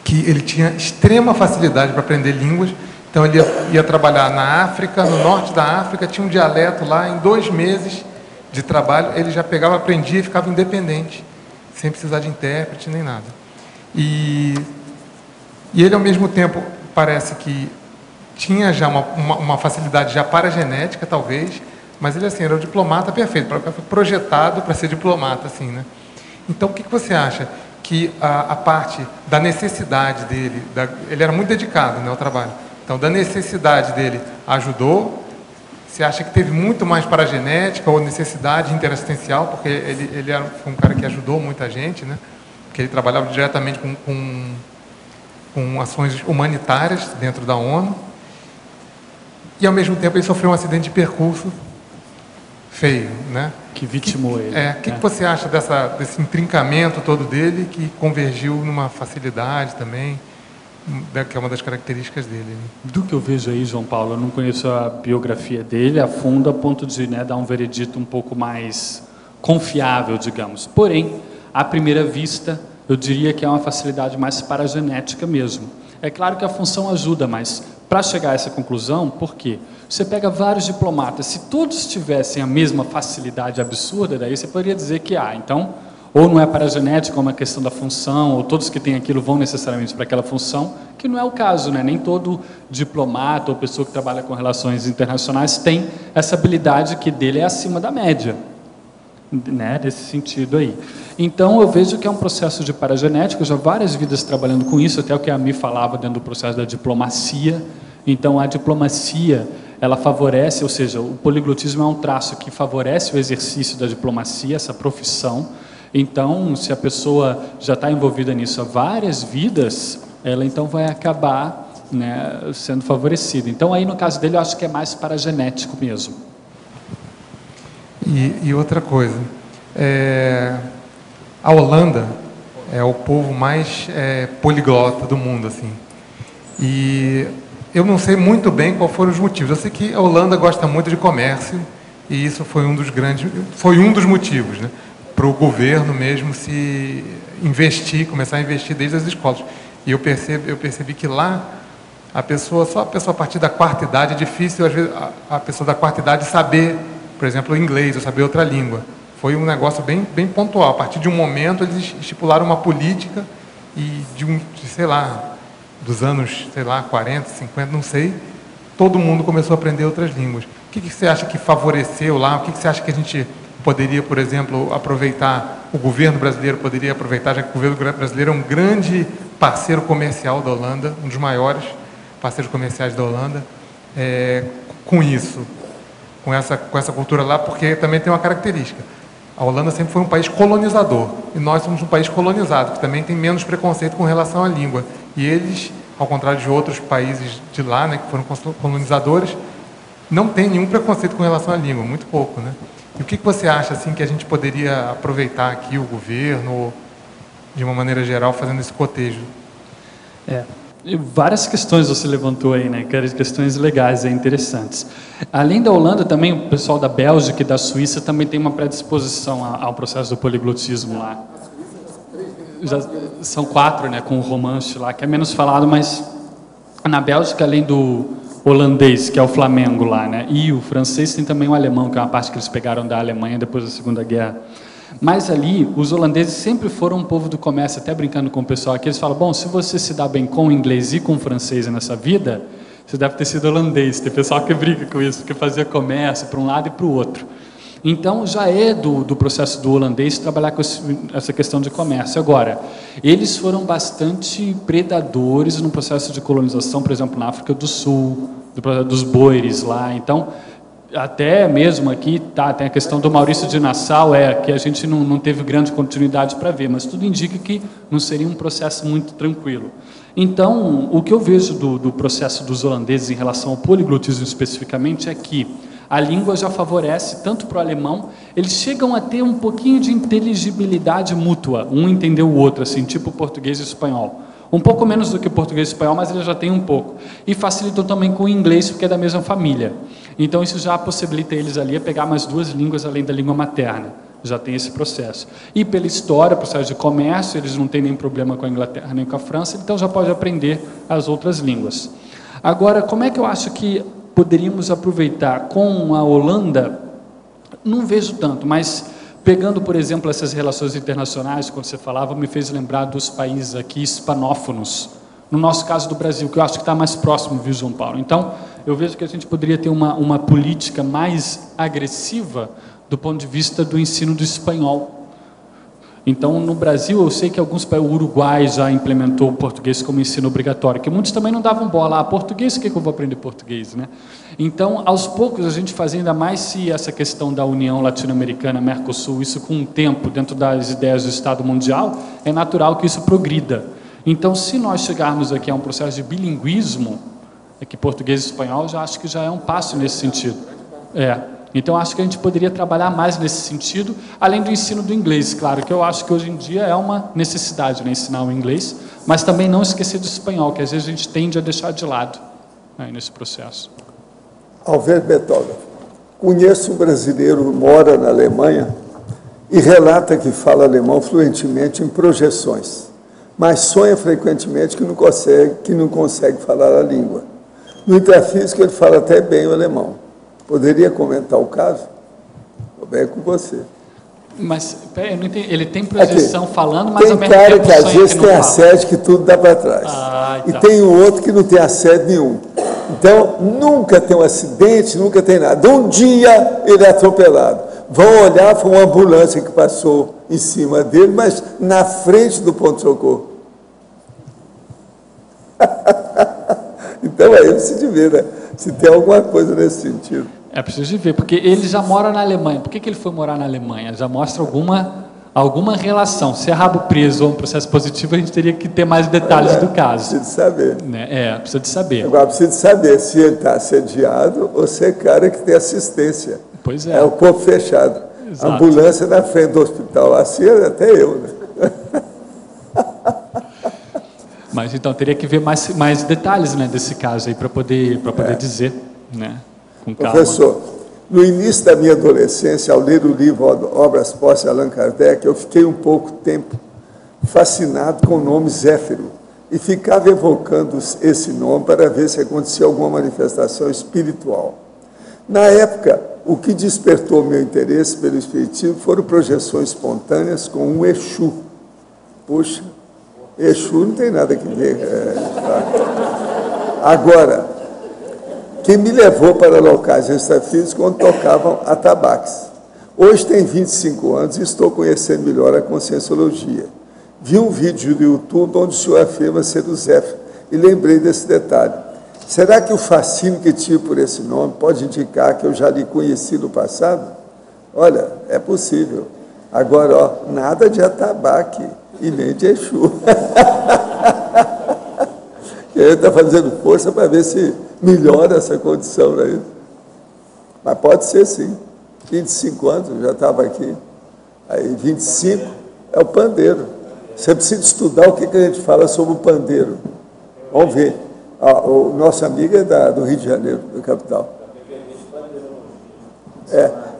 que ele tinha extrema facilidade para aprender línguas, então ele ia trabalhar na África, no norte da África, tinha um dialeto lá, em 2 meses de trabalho, ele já pegava, aprendia e ficava independente, sem precisar de intérprete nem nada. E ele, ao mesmo tempo, parece que tinha já uma facilidade já para a genética, talvez, mas ele, assim, era o diplomata perfeito, projetado para ser diplomata, assim, né? Então, o que você acha? Que a parte da necessidade dele, ele era muito dedicado, né, ao trabalho, então, da necessidade dele ajudou? Você acha que teve muito mais para a genética ou necessidade interassistencial, porque ele foi um cara que ajudou muita gente, né? Que ele trabalhava diretamente com ações humanitárias dentro da ONU, e ao mesmo tempo ele sofreu um acidente de percurso feio, né? Que vitimou ele. O que você acha desse intrincamento todo dele, que convergiu numa facilidade também, que é uma das características dele? Do que eu vejo aí, João Paulo, eu não conheço a biografia dele a fundo, a ponto de dar um veredito um pouco mais confiável, digamos. Porém, à primeira vista, eu diria que é uma facilidade mais paragenética mesmo. É claro que a função ajuda, mas para chegar a essa conclusão, por quê? Você pega vários diplomatas, se todos tivessem a mesma facilidade absurda, daí você poderia dizer que, então, ou não é paragenético, é uma questão da função, ou todos que têm aquilo vão necessariamente para aquela função, que não é o caso, né? Nem todo diplomata ou pessoa que trabalha com relações internacionais tem essa habilidade que dele é acima da média, né? Nesse sentido aí. Então, eu vejo que é um processo de paragenética, já várias vidas trabalhando com isso, até o que a Mi falava dentro do processo da diplomacia. Então, a diplomacia, ela favorece, ou seja, o poliglotismo é um traço que favorece o exercício da diplomacia, essa profissão. Então, se a pessoa já está envolvida nisso há várias vidas, ela então vai acabar, né, sendo favorecida. Então, aí no caso dele, eu acho que é mais paragenético mesmo. E outra coisa, a Holanda é o povo mais poliglota do mundo, assim. E eu não sei muito bem quais foram os motivos. Eu sei que a Holanda gosta muito de comércio e isso foi um dos motivos, né, para o governo mesmo se investir, começar a investir desde as escolas. E eu percebi que lá só a pessoa a partir da quarta idade é difícil às vezes a pessoa da quarta idade saber, por exemplo, o inglês ou saber outra língua. Foi um negócio bem pontual. A partir de um momento eles estipularam uma política e sei lá, dos anos, sei lá, 40, 50, não sei, todo mundo começou a aprender outras línguas. O que você acha que favoreceu lá? O que você acha que a gente poderia, por exemplo, aproveitar, o governo brasileiro poderia aproveitar, já que o governo brasileiro é um grande parceiro comercial da Holanda, um dos maiores parceiros comerciais da Holanda, com isso, com essa cultura lá, porque também tem uma característica. A Holanda sempre foi um país colonizador, e nós somos um país colonizado, que também tem menos preconceito com relação à língua. E eles, ao contrário de outros países de lá, né, que foram colonizadores, não tem nenhum preconceito com relação à língua, muito pouco, né? E o que você acha assim que a gente poderia aproveitar aqui, o governo, de uma maneira geral, fazendo esse cotejo? E várias questões você levantou aí, né? Questões legais, interessantes. Além da Holanda, também o pessoal da Bélgica e da Suíça também tem uma predisposição ao processo do poliglotismo lá. Já são 4, né? Com o romance lá, que é menos falado, mas na Bélgica, além do holandês, que é o Flamengo lá, né? E o francês, tem também o alemão, que é uma parte que eles pegaram da Alemanha depois da Segunda Guerra. Mas ali, os holandeses sempre foram um povo do comércio, até brincando com o pessoal aqui, eles falam, bom, se você se dá bem com o inglês e com o francês nessa vida, você deve ter sido holandês. Tem pessoal que briga com isso, que fazia comércio para um lado e para o outro. Então, já é do processo do holandês trabalhar com essa questão de comércio. Agora, eles foram bastante predadores no processo de colonização, por exemplo, na África do Sul, do processo dos boeres lá. Então, até mesmo aqui, tem a questão do Maurício de Nassau, que a gente não teve grande continuidade para ver, mas tudo indica que não seria um processo muito tranquilo. Então, o que eu vejo do processo dos holandeses em relação ao poliglotismo especificamente é que a língua já favorece, tanto para o alemão, eles chegam a ter um pouquinho de inteligibilidade mútua, um entender o outro, assim, tipo português e espanhol. Um pouco menos do que o português e espanhol, mas eles já têm um pouco. E facilitam também com o inglês, porque é da mesma família. Então, isso já possibilita eles ali a pegar mais 2 línguas além da língua materna. Já tem esse processo. E pela história, processo de comércio, eles não têm nenhum problema com a Inglaterra nem com a França, então já pode aprender as outras línguas. Agora, como é que eu acho que poderíamos aproveitar com a Holanda? Não vejo tanto, mas pegando, por exemplo, essas relações internacionais, quando você falava, me fez lembrar dos países aqui hispanófonos. No nosso caso do Brasil, que eu acho que está mais próximo, viu, João Paulo? Então, eu vejo que a gente poderia ter uma política mais agressiva do ponto de vista do ensino do espanhol. Então, no Brasil, eu sei que alguns países, o Uruguai já implementou o português como ensino obrigatório, que muitos também não davam bola. Português, o que eu vou aprender português, né? Então, aos poucos, a gente fazia ainda mais se essa questão da União Latino-Americana, Mercosul, isso com o tempo, dentro das ideias do Estado Mundial, é natural que isso progrida. Então, se nós chegarmos aqui a um processo de bilinguismo, que português e espanhol, já acho que já é um passo nesse sentido. Então, acho que a gente poderia trabalhar mais nesse sentido, além do ensino do inglês, claro, que eu acho que hoje em dia é uma necessidade, né, ensinar o inglês, mas também não esquecer do espanhol, que às vezes a gente tende a deixar de lado, né, nesse processo. Alver Betógrafo. Conheço um brasileiro que mora na Alemanha e relata que fala alemão fluentemente em projeções, mas sonha frequentemente que não consegue falar a língua. No intrafísico, ele fala até bem o alemão. Poderia comentar o caso? Estou bem com você. Mas, peraí, eu não entendi. Ele tem projeção aqui, falando, mas tem ao mesmo cara tempo que às sonha vezes que tem não assédio que tudo dá para trás. Então. E tem o outro que não tem assédio nenhum. Então, nunca tem um acidente, nunca tem nada. Um dia ele é atropelado. Vão olhar, foi uma ambulância que passou em cima dele, mas na frente do ponto-socorro. Então, aí precisa de ver, né? Se tem alguma coisa nesse sentido. É preciso de ver, porque ele já mora na Alemanha. Por que ele foi morar na Alemanha? Já mostra alguma relação. Se é rabo preso ou um processo positivo, a gente teria que ter mais detalhes do caso. Precisa de saber. Precisa de saber. Agora, precisa de saber se ele está assediado ou se é cara que tem assistência. Pois é. É o corpo fechado. Exato. A ambulância na frente do hospital, assim até eu, né? Mas então teria que ver mais detalhes, né, desse caso aí para poder dizer, né, com calma. Professor, no início da minha adolescência, ao ler o livro Obras Postas de Allan Kardec, eu fiquei um pouco tempo fascinado com o nome Zéfiro e ficava evocando esse nome para ver se acontecia alguma manifestação espiritual. Na época, o que despertou meu interesse pelo espiritismo foram projeções espontâneas com um Exu. Puxa, Exu não tem nada que ver. Agora, que me levou para locais extrafísicos onde tocavam atabaques. Hoje tenho 25 anos e estou conhecendo melhor a conscienciologia. Vi um vídeo do YouTube onde o senhor afirma ser o Zéfiro e lembrei desse detalhe. Será que o fascínio que tive por esse nome pode indicar que eu já lhe conheci no passado? Olha, é possível. Agora, ó, nada de atabaque e nem de Exu. Ele está fazendo força para ver se melhora essa condição aí. Mas pode ser sim. 25 anos, eu já estava aqui. Aí 25 é o pandeiro. Você precisa estudar o que a gente fala sobre o pandeiro. Vamos ver. O nosso amigo é do Rio de Janeiro, da capital.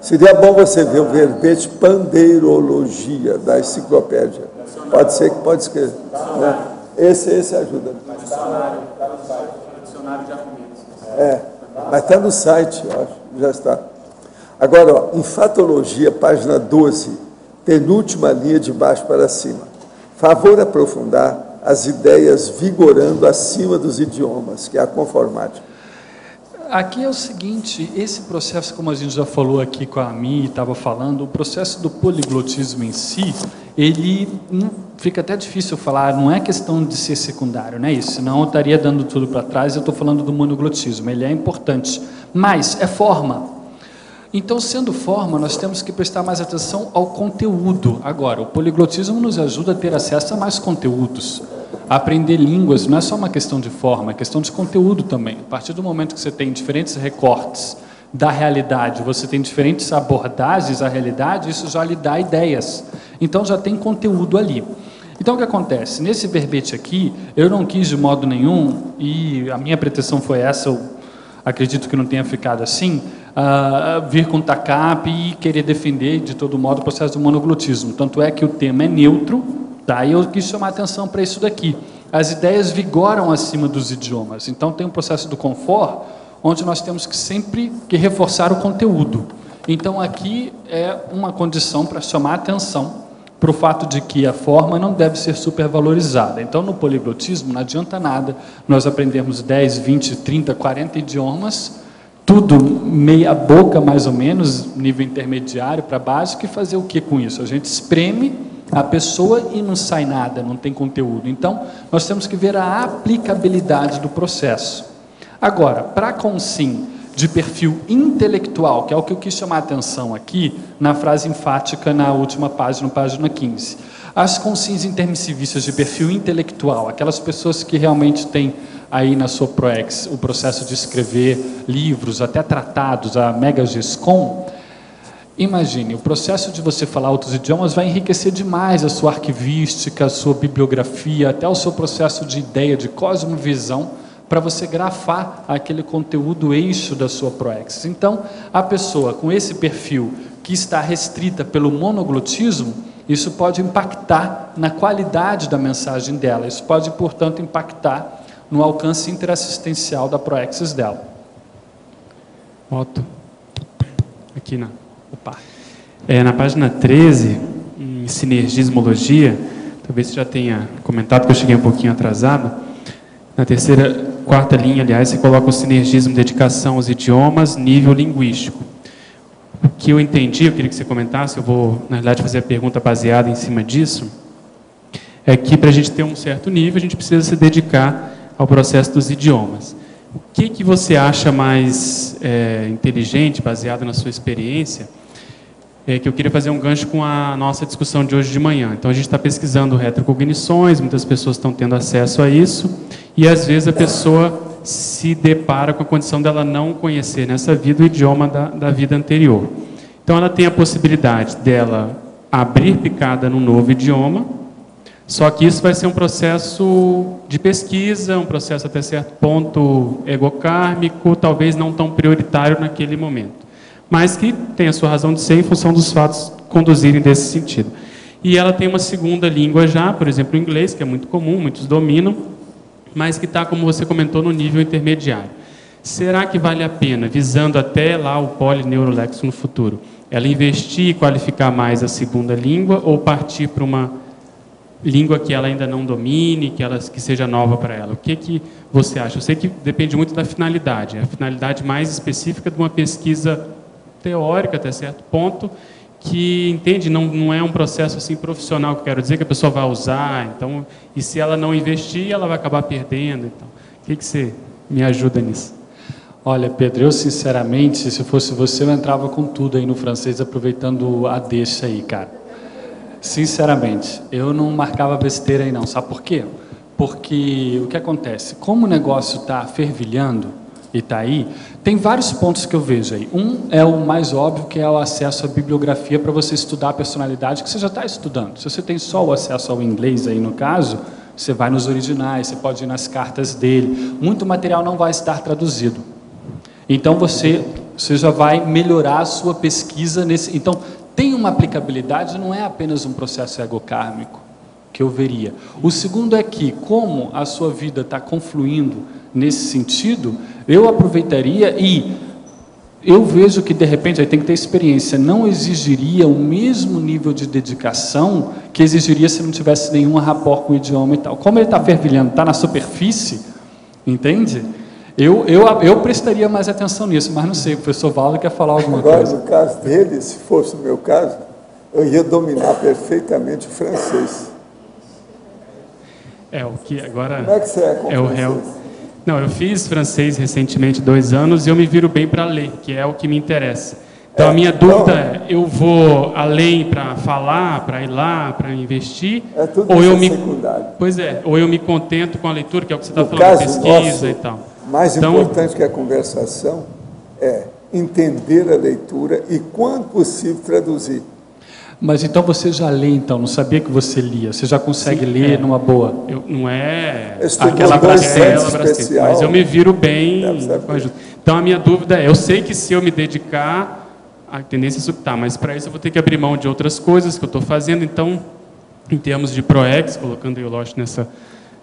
Seria bom você ver o verbete pandeirologia da enciclopédia. Pode ser que pode escrever. Né? Esse ajuda. Mas está no site, eu acho, já está. Agora, ó, enfatologia, página 12, penúltima linha de baixo para cima. Favor aprofundar as ideias vigorando acima dos idiomas, que é a conformática. Aqui é o seguinte, esse processo, como a gente já falou aqui com a Ami, estava falando, o processo do poliglotismo em si, ele fica até difícil falar, não é questão de ser secundário, não é isso, senão eu estaria dando tudo para trás, eu estou falando do monoglotismo, ele é importante, mas é forma. Então, sendo forma, nós temos que prestar mais atenção ao conteúdo. Agora, o poliglotismo nos ajuda a ter acesso a mais conteúdos. Aprender línguas não é só uma questão de forma, é questão de conteúdo também. A partir do momento que você tem diferentes recortes da realidade, você tem diferentes abordagens à realidade, isso já lhe dá ideias. Então, já tem conteúdo ali. Então, o que acontece? Nesse verbete aqui, eu não quis de modo nenhum, e a minha pretensão foi essa, eu acredito que não tenha ficado assim, vir com TACAP e querer defender de todo modo o processo do monoglotismo. Tanto é que o tema é neutro, tá? E eu quis chamar a atenção para isso daqui. As ideias vigoram acima dos idiomas. Então tem um processo do confort, onde nós temos que sempre reforçar o conteúdo. Então aqui é uma condição para chamar a atenção para o fato de que a forma não deve ser supervalorizada. Então no poliglotismo não adianta nada nós aprendermos 10, 20, 30, 40 idiomas, tudo meia boca mais ou menos, nível intermediário para básico, e fazer o que com isso? A gente espreme a pessoa e não sai nada, não tem conteúdo. Então, nós temos que ver a aplicabilidade do processo. Agora, para consim de perfil intelectual, que é o que eu quis chamar a atenção aqui, na frase enfática na última página, página 15. As consins intermissivistas de perfil intelectual, aquelas pessoas que realmente têm aí na sua ProEx o processo de escrever livros, até tratados, a Mega Gescom, imagine, o processo de você falar outros idiomas vai enriquecer demais a sua arquivística, a sua bibliografia, até o seu processo de ideia, de cosmovisão, para você grafar aquele conteúdo eixo da sua ProEx. Então, a pessoa com esse perfil que está restrita pelo monoglotismo, isso pode impactar na qualidade da mensagem dela. Isso pode, portanto, impactar no alcance interassistencial da proexis dela. Otto, aqui na página 13, em sinergismologia, talvez você já tenha comentado que eu cheguei um pouquinho atrasado, na quarta linha, aliás, você coloca o sinergismo, dedicação aos idiomas, nível linguístico. O que eu entendi, eu queria que você comentasse, eu vou, na realidade, fazer a pergunta baseada em cima disso, é que para a gente ter um certo nível, a gente precisa se dedicar ao processo dos idiomas. O que você acha mais inteligente, baseado na sua experiência, que eu queria fazer um gancho com a nossa discussão de hoje de manhã. Então, a gente está pesquisando retrocognições, muitas pessoas estão tendo acesso a isso, e às vezes a pessoa se depara com a condição dela não conhecer nessa vida o idioma da vida anterior. Então, ela tem a possibilidade dela abrir picada num novo idioma, só que isso vai ser um processo de pesquisa, um processo até certo ponto egocármico, talvez não tão prioritário naquele momento, mas que tem a sua razão de ser em função dos fatos conduzirem desse sentido. E ela tem uma segunda língua já, por exemplo, o inglês, que é muito comum, muitos dominam, mas que está, como você comentou, no nível intermediário. Será que vale a pena, visando até lá o polineurolexo no futuro, ela investir e qualificar mais a segunda língua ou partir para uma língua que ela ainda não domine, que seja nova para ela? O que você acha? Eu sei que depende muito da finalidade, a finalidade mais específica de uma pesquisa teórica até certo ponto, que, entende, não é um processo assim profissional, que eu quero dizer que a pessoa vai usar, então, e se ela não investir, ela vai acabar perdendo. Então, o que você me ajuda nisso? Olha, Pedro, eu sinceramente, se fosse você, eu entrava com tudo aí no francês, aproveitando a deixa aí, cara. Sinceramente, eu não marcava besteira aí não, sabe por quê? Porque o que acontece? Como o negócio está fervilhando, e está aí, tem vários pontos que eu vejo aí. Um é o mais óbvio, que é o acesso à bibliografia para você estudar a personalidade que você já está estudando. Se você tem só o acesso ao inglês aí no caso, você vai nos originais, você pode ir nas cartas dele. Muito material não vai estar traduzido. Então você já vai melhorar a sua pesquisa nesse. Então tem uma aplicabilidade, não é apenas um processo egocármico que eu veria. O segundo é que, como a sua vida está confluindo nesse sentido, eu aproveitaria e eu vejo que, de repente, aí tem que ter experiência, não exigiria o mesmo nível de dedicação que exigiria se não tivesse nenhum rapport com o idioma e tal. Como ele está fervilhando, está na superfície, entende? Eu prestaria mais atenção nisso, mas não sei, o professor Valdo quer falar alguma coisa. Agora, no caso dele, se fosse o meu caso, eu ia dominar perfeitamente o francês. O que agora... Como é que você é com o réu? francês? Não, eu fiz francês recentemente 2 anos e eu me viro bem para ler, que é o que me interessa. Então, a minha dúvida é, eu vou além para falar, para ir lá, para investir, ou eu me... secundário. Pois é, ou eu me contento com a leitura, que é o que você está falando, pesquisa e tal. Mais importante que a conversação é entender a leitura e, quando possível, traduzir. Mas então você já lê, então, não sabia que você lia, você já consegue ler numa boa? Não é aquela bracela, mas eu me viro bem com a ajuda. Então a minha dúvida é, eu sei que se eu me dedicar, a tendência é subtar, mas para isso eu vou ter que abrir mão de outras coisas que eu estou fazendo. Então, em termos de ProEx, colocando aí o Lost nessa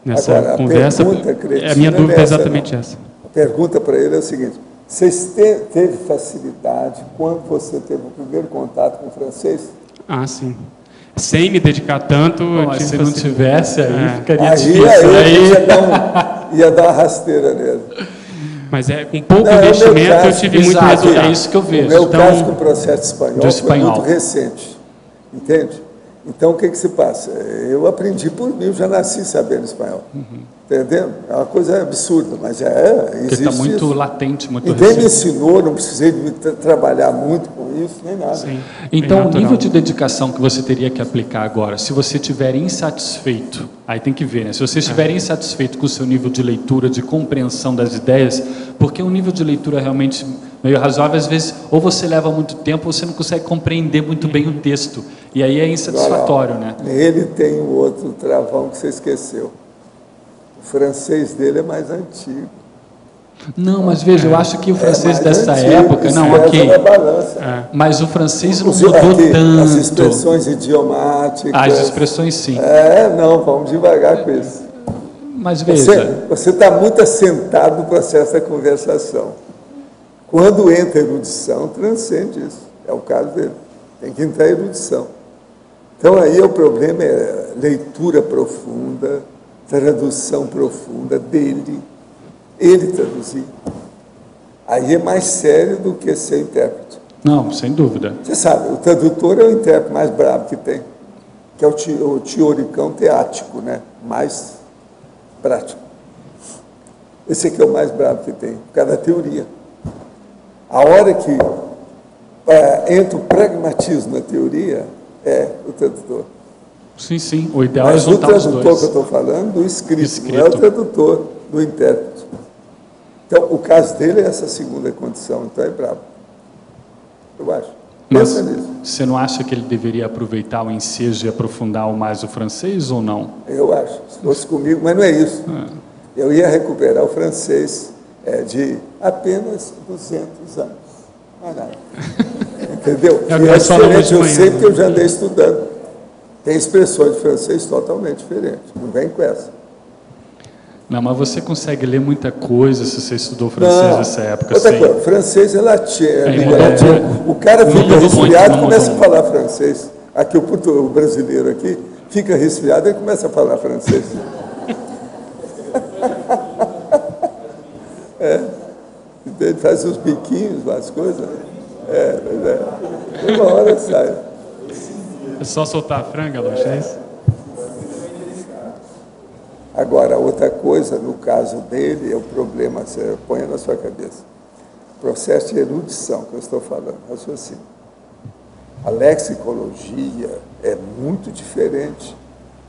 agora, conversa, a minha dúvida é exatamente essa. A pergunta para ele é o seguinte: você teve facilidade quando você teve o primeiro contato com o francês? Ah, sim. Sem me dedicar tanto... Mas se não tivesse, aí ficaria aí difícil. Aí ia dar uma rasteira nele. Mas com pouco investimento eu tive muito resultado. É isso que eu vejo. O meu caso com o processo espanhol foi muito recente. Entende? Então, o que se passa? Eu aprendi por mim, eu já nasci sabendo espanhol. Entendendo? É uma coisa absurda, mas existe. Porque está muito isso. Latente, muito recente. Ninguém me ensinou, não precisei trabalhar muito com isso, nem nada. Sim. Então, o nível de dedicação que você teria que aplicar agora, se você estiver insatisfeito, aí tem que ver, né? Se você estiver insatisfeito com o seu nível de leitura, de compreensão das ideias, porque um nível de leitura realmente meio razoável, às vezes, ou você leva muito tempo, ou você não consegue compreender muito bem o texto. E aí é insatisfatório, né? Ele tem um outro travão que você esqueceu. O francês dele é mais antigo. Não, mas veja, eu acho que o francês dessa antigo, época, não, ok. na balança. Mas o francês não Inclusive, mudou aqui, tanto. as expressões idiomáticas. As expressões, sim. Não, vamos devagar com isso. Mas veja... Você está muito assentado no processo da conversação. Quando entra a erudição, transcende isso. É o caso dele. Tem que entrar a erudição. Então, aí o problema é leitura profunda, tradução profunda dele, ele traduzir. Aí é mais sério do que ser intérprete. Não, sem dúvida. Você sabe, o tradutor é o intérprete mais bravo que tem, que é o teoricão teático, né? Mais prático. Esse aqui é o mais bravo que tem, por causa da teoria. A hora que entra o pragmatismo na teoria, é o tradutor. Sim, sim. O ideal é Mas juntar os dois. o tradutor que eu estou falando, do escrito, não é o tradutor do intérprete. Então, o caso dele é essa segunda condição, então é bravo. Eu acho. Mas Pensa nisso. você não acha que ele deveria aproveitar o ensejo e aprofundar mais o francês ou não? Eu acho. Se fosse comigo, mas não é isso. Eu ia recuperar o francês de apenas 200 anos. Não é nada. Entendeu? E é diferente, eu sei porque eu já andei estudando. Tem expressões de francês totalmente diferentes. Não vem com essa. Não, mas você consegue ler muita coisa se você estudou francês nessa época. Outra coisa, francês é latim. O cara fica resfriado e começa a falar francês. Aqui o brasileiro aqui fica resfriado e começa a falar francês. Ele faz os biquinhos, as coisas. Uma hora sai. É só soltar a franga, Luxa, é isso? Agora, outra coisa, no caso dele, é o problema, você põe na sua cabeça. O processo de erudição que eu estou falando, raciocínio. A lexicologia é muito diferente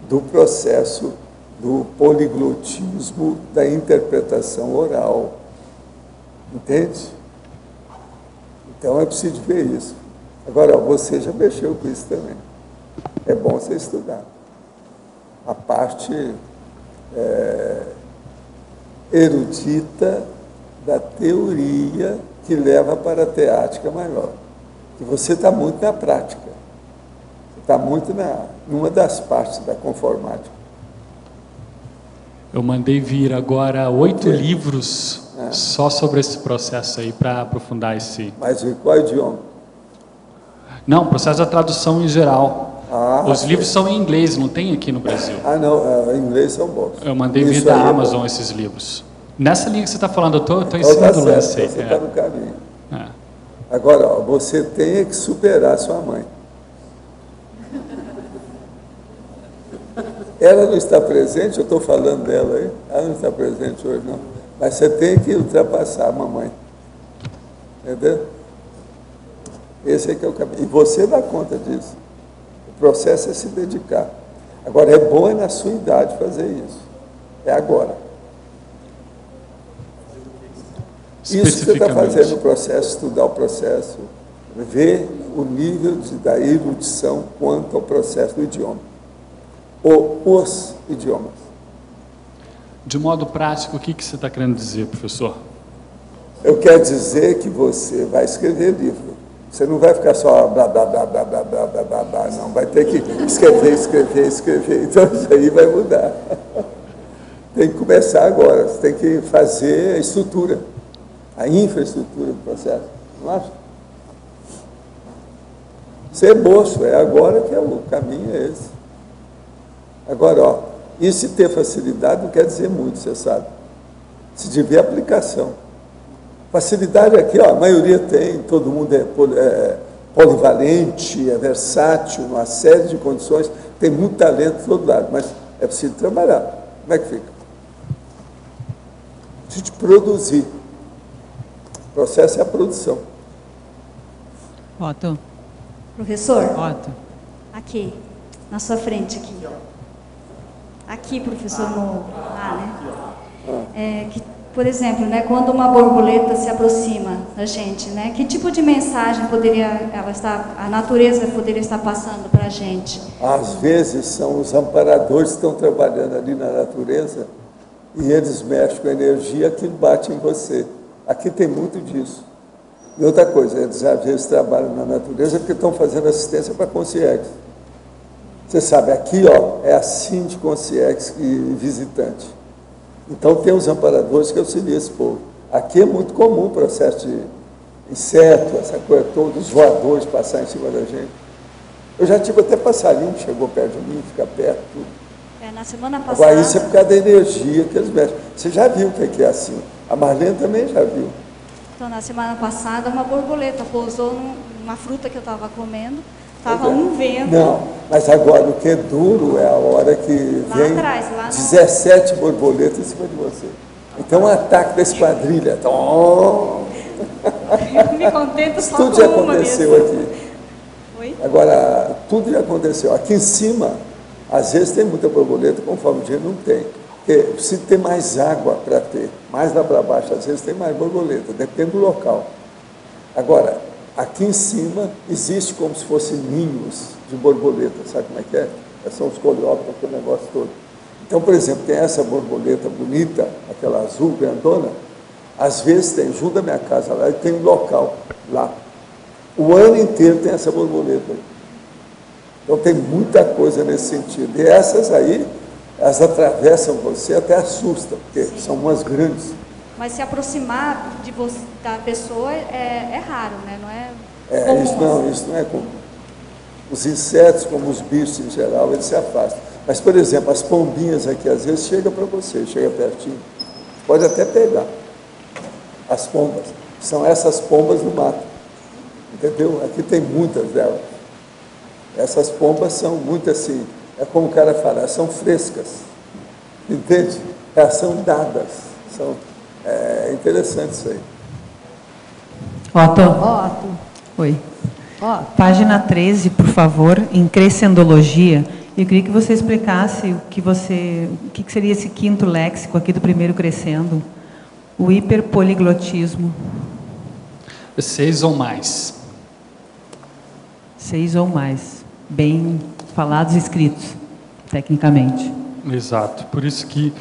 do processo do poliglotismo da interpretação oral. Entende? Então, é preciso ver isso. Agora, você já mexeu com isso também. É bom você estudar. A parte erudita da teoria que leva para a teática maior. E você está muito na prática. Você está muito numa das partes da conformática. Eu mandei vir agora 8 livros só sobre esse processo aí, para aprofundar esse... Mas em qual idioma? Não, processo da tradução em geral. Os livros são em inglês, não tem aqui no Brasil. Não, em inglês são bons. Eu mandei vir da Amazon esses livros. Nessa linha que você está falando, eu estou em cima do lance aí. Você está no caminho. Agora, você tem que superar sua mãe. Ela não está presente, eu estou falando dela aí, ela não está presente hoje não, mas você tem que ultrapassar a mamãe. Entendeu? Esse é que é o caminho. E você dá conta disso. O processo é se dedicar. Agora, é bom na sua idade fazer isso. É agora. Isso que você está fazendo no processo, estudar o processo, ver o nível da erudição quanto ao processo do idioma. Ou os idiomas. De modo prático, o que você está querendo dizer, professor? Eu quero dizer que você vai escrever livro. Você não vai ficar só blá, blá, blá, blá, blá, blá, blá, blá, blá, não. Vai ter que escrever. Então, isso aí vai mudar. Tem que começar agora. Você tem que fazer a estrutura, a infraestrutura do processo. Não acha? Ser moço, é agora que o caminho é esse. Agora, isso de ter facilidade não quer dizer muito, você sabe. Se tiver aplicação. Facilidade aqui, a maioria tem, todo mundo é polivalente, é versátil, uma série de condições, tem muito talento de todo lado, mas é preciso trabalhar. Como é que fica? Preciso produzir. O processo é a produção. Otto. Professor? Otto. Aqui, na sua frente, aqui. Aqui, professor, por exemplo, né, quando uma borboleta se aproxima da gente, né, que tipo de mensagem a natureza poderia estar passando para a gente? Às vezes são os amparadores que estão trabalhando ali na natureza e eles mexem com a energia, aquilo bate em você. Aqui tem muito disso. E outra coisa, eles às vezes trabalham na natureza porque estão fazendo assistência para consciência. Você sabe, aqui ó, é assim de consciência e visitante. Então tem os amparadores que auxiliam esse povo. Aqui é muito comum o processo de inseto, essa coisa toda, os voadores passar em cima da gente. Eu já tive até passarinho que chegou perto de mim, fica perto, tudo. Na semana passada... Agora isso é por causa da energia que eles mexem. Você já viu o que é assim. A Marlene também já viu. Então, na semana passada, uma borboleta pousou numa fruta que eu estava comendo. Estava um vento. Não, mas agora o que é duro é a hora que lá vem atrás, 17 borboletas em cima de você. Então, um ataque da esquadrilha. Eu me contento só tudo com já uma aconteceu mesmo. aqui. Oi? Agora, tudo já aconteceu. Aqui em cima, às vezes tem muita borboleta, conforme o dia não tem. Porque precisa ter mais água para ter. Mais lá para baixo, às vezes tem mais borboleta, depende do local. Agora, aqui em cima, existe como se fossem ninhos de borboleta. Sabe como é que é? São os coleópteros, aquele negócio todo. Então, por exemplo, tem essa borboleta bonita, aquela azul, grandona. Às vezes tem, junto à minha casa lá, e tem um local lá. O ano inteiro tem essa borboleta aí. Então tem muita coisa nesse sentido. E essas aí, elas atravessam você, até assustam, porque são umas grandes. Mas se aproximar de você, da pessoa é raro, né? Não é comum. Isso não é comum. Os insetos, como os bichos em geral, eles se afastam. Mas, por exemplo, as pombinhas aqui, às vezes, chegam para você, chega pertinho. Pode até pegar. As pombas. São essas pombas do mato. Entendeu? Aqui tem muitas delas. Essas pombas são muito assim, é como o cara fala, são frescas. Entende? Elas são dadas. É interessante isso aí. Otto. Oi. Página 13, por favor, em crescendologia. Eu queria que você explicasse o que seria esse quinto léxico aqui do primeiro crescendo, o hiperpoliglotismo. 6 ou mais. 6 ou mais. Bem falados e escritos, tecnicamente. Exato. Por isso que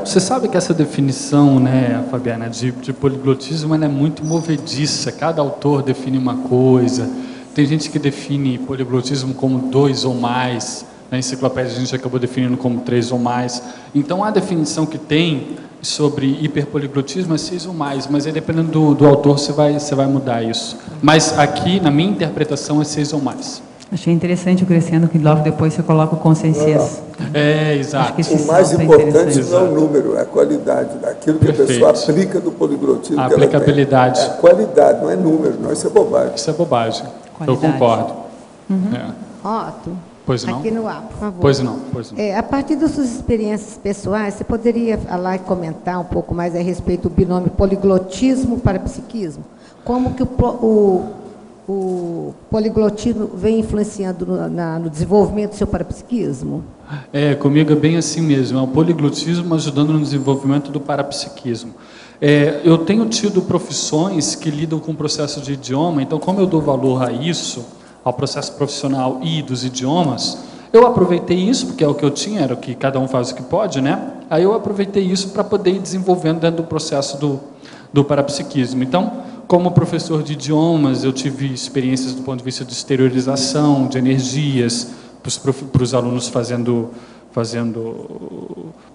você sabe que essa definição, né, Fabiana, de poliglotismo, ela é muito movediça. Cada autor define uma coisa. Tem gente que define poliglotismo como 2 ou mais. Na enciclopédia a gente acabou definindo como 3 ou mais. Então a definição que tem sobre hiperpoliglotismo é 6 ou mais, mas aí, dependendo do autor você vai mudar isso. Mas aqui, na minha interpretação, é 6 ou mais. Achei interessante o crescendo, que logo depois você coloca o consciências. Exato. O mais importante não é o número, é a qualidade daquilo que Perfeito. A pessoa aplica do poliglotismo. A que aplicabilidade. Ela tem. É a qualidade, não é número, não, isso é bobagem. Isso é bobagem. Qualidade. Eu concordo. Otto, Pois não? aqui no ar, por favor. Pois não. A partir das suas experiências pessoais, você poderia falar e comentar um pouco mais a respeito do binômio poliglotismo para psiquismo? Como que o poliglotismo vem influenciando no desenvolvimento do seu parapsiquismo? Comigo é bem assim mesmo. É o poliglotismo ajudando no desenvolvimento do parapsiquismo. Eu tenho tido profissões que lidam com o processo de idioma, então como eu dou valor a isso, ao processo profissional e dos idiomas, eu aproveitei isso, porque é o que eu tinha, era o que cada um faz o que pode, né? Aí eu aproveitei isso para poder ir desenvolvendo dentro do processo do parapsiquismo. Então, como professor de idiomas, eu tive experiências do ponto de vista de exteriorização, de energias, para os alunos fazendo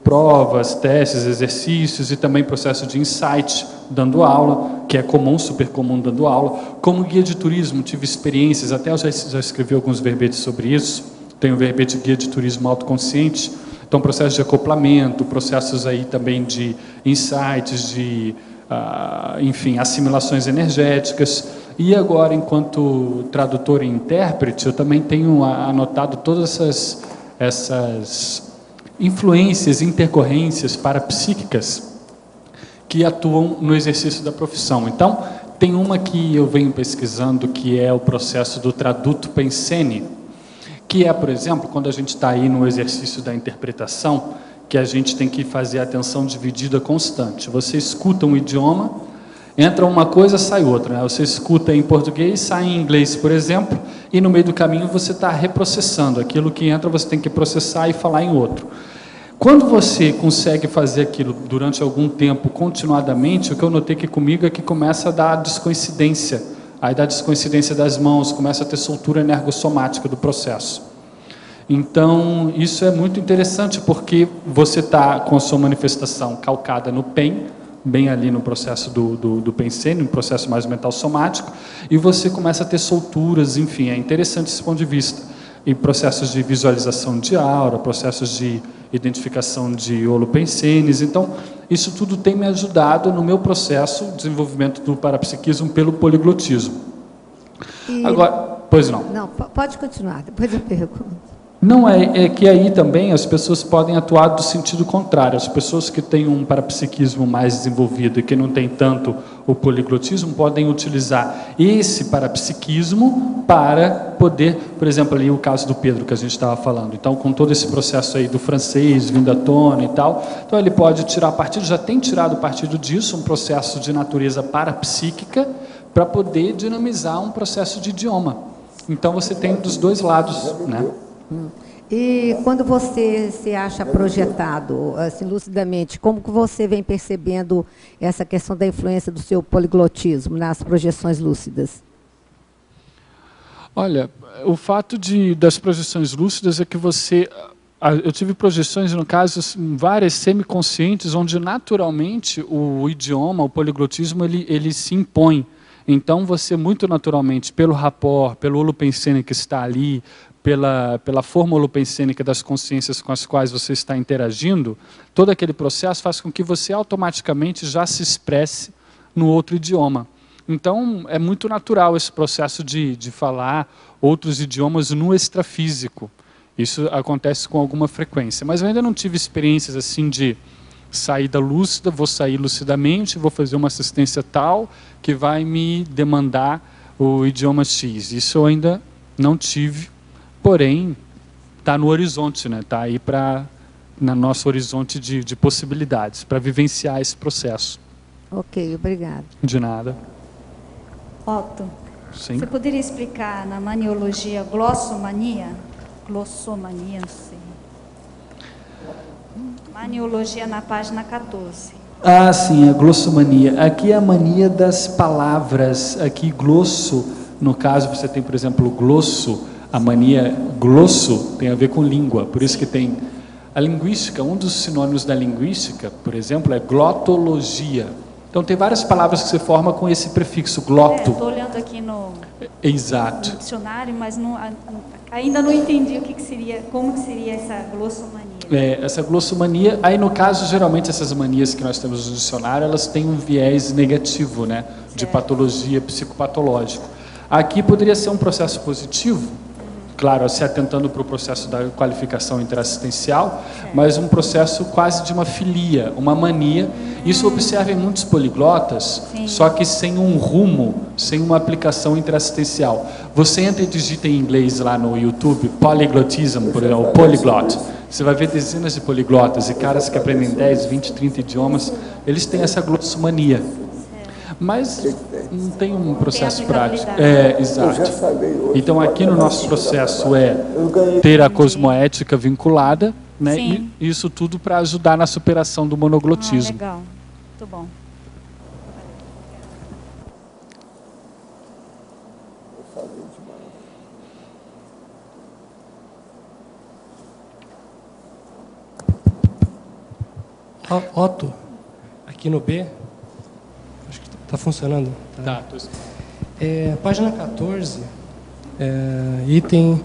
provas, testes, exercícios, e também processo de insight, dando aula, que é comum, super comum dando aula. Como guia de turismo, tive experiências, até eu já escrevi alguns verbetes sobre isso, tenho o verbete guia de turismo autoconsciente, então processos de acoplamento, processos aí também de insights, de, enfim, assimilações energéticas. E agora, enquanto tradutor e intérprete, eu também tenho anotado todas essas influências, intercorrências parapsíquicas que atuam no exercício da profissão. Então, tem uma que eu venho pesquisando, que é o processo do traduto pensene, que é, por exemplo, quando a gente está aí no exercício da interpretação, que a gente tem que fazer a atenção dividida constante. Você escuta um idioma, entra uma coisa, sai outra, né? Você escuta em português, sai em inglês, por exemplo, e no meio do caminho você está reprocessando. Aquilo que entra você tem que processar e falar em outro. Quando você consegue fazer aquilo durante algum tempo, continuadamente, o que eu notei que comigo é que começa a dar descoincidência. Aí dá descoincidência das mãos, começa a ter soltura energossomática do processo. Então, isso é muito interessante, porque você está com a sua manifestação calcada no PEN, bem ali no processo do pensene, no processo mais mental somático, e você começa a ter solturas, enfim, é interessante esse ponto de vista. E processos de visualização de aura, processos de identificação de holopensenes. Então, isso tudo tem me ajudado no meu processo de desenvolvimento do parapsiquismo pelo poliglotismo. Agora, pois não. Não, pode continuar, depois eu pergunto. Não, é que aí também as pessoas podem atuar do sentido contrário. As pessoas que têm um parapsiquismo mais desenvolvido e que não têm tanto o poliglotismo podem utilizar esse parapsiquismo para poder, por exemplo, ali o caso do Pedro que a gente estava falando. Então, com todo esse processo aí do francês vindo à tona e tal, então ele pode tirar partido, já tem tirado partido disso, um processo de natureza parapsíquica para poder dinamizar um processo de idioma. Então, você tem dos dois lados, né? E quando você se acha projetado, assim, lucidamente, como que você vem percebendo essa questão da influência do seu poliglotismo nas projeções lúcidas? Olha, o fato das projeções lúcidas é que eu tive projeções, no caso, várias semiconscientes, onde naturalmente o idioma, o poliglotismo, ele se impõe. Então, você muito naturalmente, pelo rapport, pelo holopensene que está ali, pela forma holopensênica das consciências com as quais você está interagindo, todo aquele processo faz com que você automaticamente já se expresse no outro idioma. Então, é muito natural esse processo de falar outros idiomas no extrafísico. Isso acontece com alguma frequência. Mas eu ainda não tive experiências assim de saída lúcida, vou sair lucidamente, vou fazer uma assistência tal que vai me demandar o idioma X. Isso eu ainda não tive. Porém, está no horizonte, né? Está aí no nosso horizonte de possibilidades, para vivenciar esse processo. Ok, obrigada. De nada. Otto, sim? Você poderia explicar na maniologia glossomania? Glossomania, não sei. Maniologia na página 14. Ah, sim, a glossomania. Aqui é a mania das palavras. Aqui, glosso, no caso, você tem, por exemplo, o glosso. A mania glosso tem a ver com língua, por isso que tem a linguística, um dos sinônimos da linguística, por exemplo, é glotologia. Então tem várias palavras que se formam com esse prefixo, gloto. Estou olhando aqui no dicionário, mas ainda não entendi como que seria essa glossomania. Essa glossomania, aí no caso, geralmente essas manias que nós temos no dicionário, elas têm um viés negativo, né, de patologia psicopatológico. Aqui poderia ser um processo positivo, claro, se atentando para o processo da qualificação interassistencial, mas um processo quase de uma filia, uma mania. Isso observa em muitos poliglotas, só que sem um rumo, sem uma aplicação interassistencial. Você entra e digita em inglês lá no YouTube, polyglotism, por exemplo, polyglot. Você vai ver dezenas de poliglotas e caras que aprendem 10, 20, 30 idiomas, eles têm essa glossomania. Mas não tem um processo prático. Exato. Então, aqui no nosso processo é ter a cosmoética vinculada, né? E isso tudo para ajudar na superação do monoglotismo. Legal, muito bom. Otto, aqui no B. Está funcionando? Tá. Página 14, item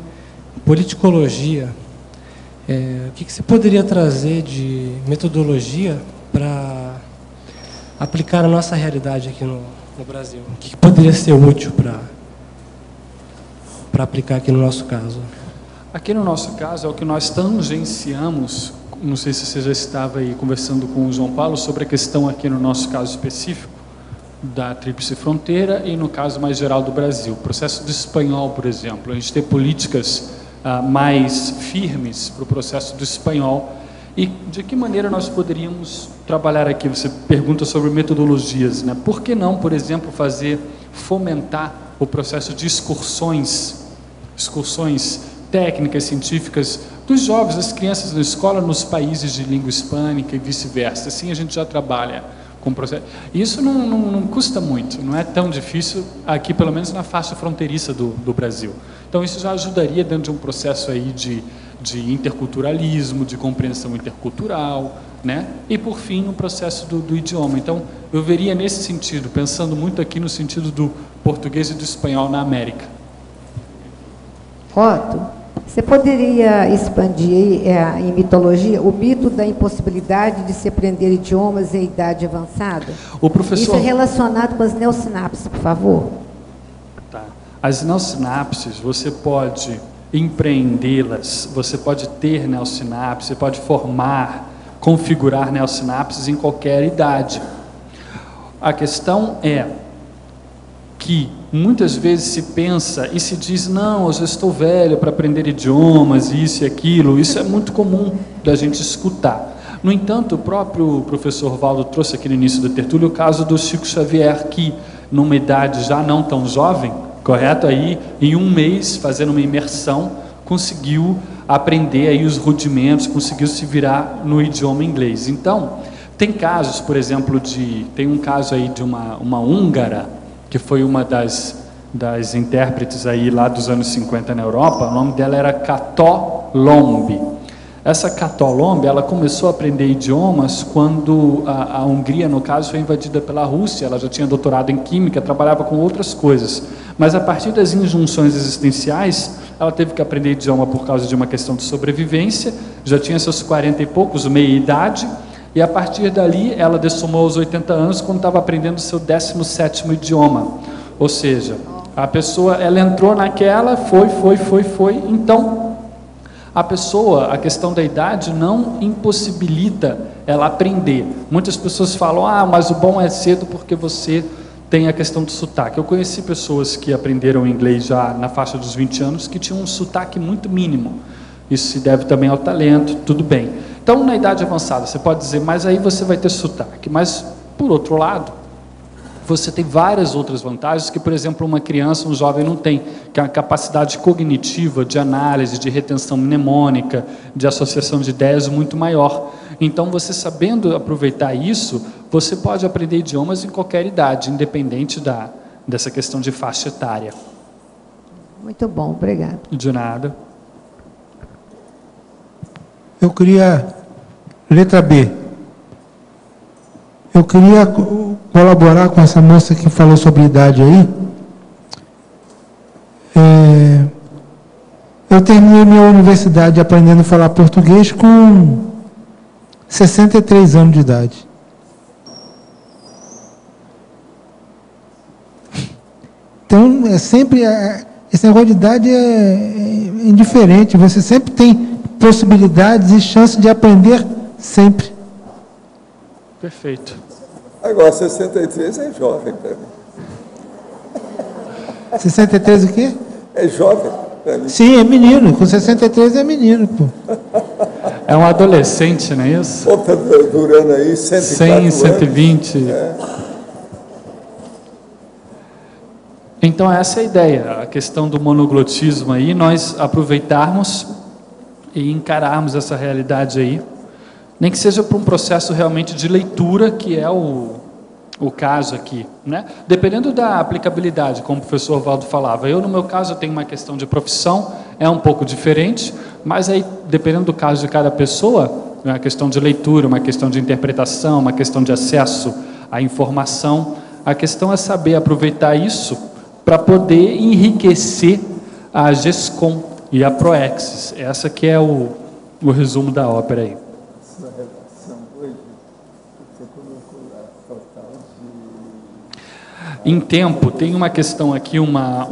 politicologia. O que você poderia trazer de metodologia para aplicar a nossa realidade aqui no Brasil? O que poderia ser útil para aplicar aqui no nosso caso? Aqui no nosso caso é o que nós tangenciamos. Não sei se você já estava aí conversando com o João Paulo sobre a questão aqui no nosso caso específico da Tríplice Fronteira e no caso mais geral do Brasil. O processo do espanhol, por exemplo, a gente tem políticas mais firmes para o processo do espanhol. E de que maneira nós poderíamos trabalhar aqui? Você pergunta sobre metodologias, né? Por que não, por exemplo, fomentar o processo de excursões técnicas científicas dos jovens, das crianças na escola, nos países de língua hispânica e vice-versa. Assim a gente já trabalha com processo. Isso não custa muito, não é tão difícil aqui, pelo menos na faixa fronteiriça do Brasil. Então isso já ajudaria dentro de um processo aí de interculturalismo, de compreensão intercultural, né? E por fim no processo do idioma. Então eu veria nesse sentido, pensando muito aqui no sentido do português e do espanhol na América. Otto, você poderia expandir em mitologia o mito da impossibilidade de se aprender idiomas em idade avançada? O professor... Isso é relacionado com as neossinapses, por favor. Tá. As neossinapses, você pode empreendê-las, você pode ter neossinapses, você pode formar, configurar neossinapses em qualquer idade. A questão é que muitas vezes se pensa e se diz, não, eu já estou velho para aprender idiomas, isso e aquilo. Isso é muito comum da gente escutar. No entanto, o próprio professor Valdo trouxe aqui no início da tertúlia o caso do Chico Xavier, que numa idade já não tão jovem, correto? Aí, em um mês, fazendo uma imersão, conseguiu aprender aí os rudimentos, conseguiu se virar no idioma inglês. Então, tem casos, por exemplo, tem um caso aí de uma húngara, que foi uma das intérpretes aí lá dos anos 50 na Europa. O nome dela era Kató Lombi. Essa Kató Lombi, ela começou a aprender idiomas quando a Hungria, no caso, foi invadida pela Rússia. Ela já tinha doutorado em Química, trabalhava com outras coisas. Mas a partir das injunções existenciais, ela teve que aprender idioma por causa de uma questão de sobrevivência. Já tinha seus 40 e poucos, meia-idade. E a partir dali, ela dessomou aos 80 anos, quando estava aprendendo o seu 17º idioma. Ou seja, a pessoa, ela entrou naquela, foi. Então, a pessoa, a questão da idade não impossibilita ela aprender. Muitas pessoas falam, mas o bom é cedo porque você tem a questão do sotaque. Eu conheci pessoas que aprenderam inglês já na faixa dos 20 anos, que tinham um sotaque muito mínimo. Isso se deve também ao talento, tudo bem. Então, na idade avançada, você pode dizer, mas aí você vai ter sotaque. Mas, por outro lado, você tem várias outras vantagens que, por exemplo, uma criança, um jovem não tem, que é a capacidade cognitiva, de análise, de retenção mnemônica, de associação de ideias muito maior. Então, você sabendo aproveitar isso, você pode aprender idiomas em qualquer idade, independente dessa questão de faixa etária. Muito bom, obrigado. De nada. Eu queria, letra B, eu queria colaborar com essa moça que falou sobre idade aí. Eu terminei minha universidade aprendendo a falar português com 63 anos de idade. Então, esse negócio de idade é indiferente, você sempre tem possibilidades e chances de aprender sempre. Perfeito. Agora, 63 é jovem para mim. 63 o quê? É jovem para mim. Sim, é menino. Com 63 é menino, pô. É um adolescente, não é isso? Pô, tá durando aí 104 100, 120. anos. É. Então, essa é a ideia. A questão do monoglotismo aí, nós aproveitarmos e encararmos essa realidade aí, nem que seja por um processo realmente de leitura, que é o caso aqui, né? Dependendo da aplicabilidade, como o professor Valdo falava. Eu, no meu caso, eu tenho uma questão de profissão, é um pouco diferente, mas aí, dependendo do caso de cada pessoa, é uma questão de leitura, uma questão de interpretação, uma questão de acesso à informação. A questão é saber aproveitar isso para poder enriquecer a GESCOM e a Proexis. Essa que é o resumo da ópera aí. Em tempo, tem uma questão aqui, uma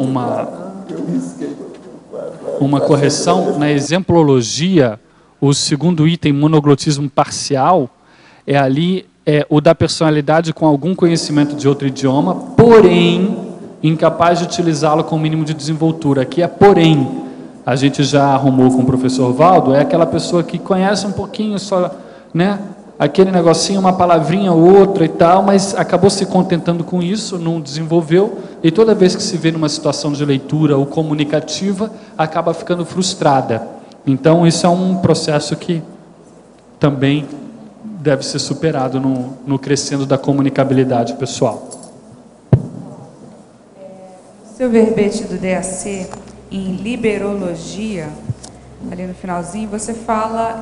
correção. Na exemplologia, o segundo item, monoglotismo parcial, é o da personalidade com algum conhecimento de outro idioma, porém, incapaz de utilizá-lo com o mínimo de desenvoltura. Aqui é porém. A gente já arrumou com o professor Valdo, é aquela pessoa que conhece um pouquinho só, né, aquele negocinho, uma palavrinha ou outra e tal, mas acabou se contentando com isso, não desenvolveu, e toda vez que se vê numa situação de leitura ou comunicativa, acaba ficando frustrada. Então, isso é um processo que também deve ser superado no crescendo da comunicabilidade pessoal. Seu verbete do DAC, em liberologia, ali no finalzinho, você fala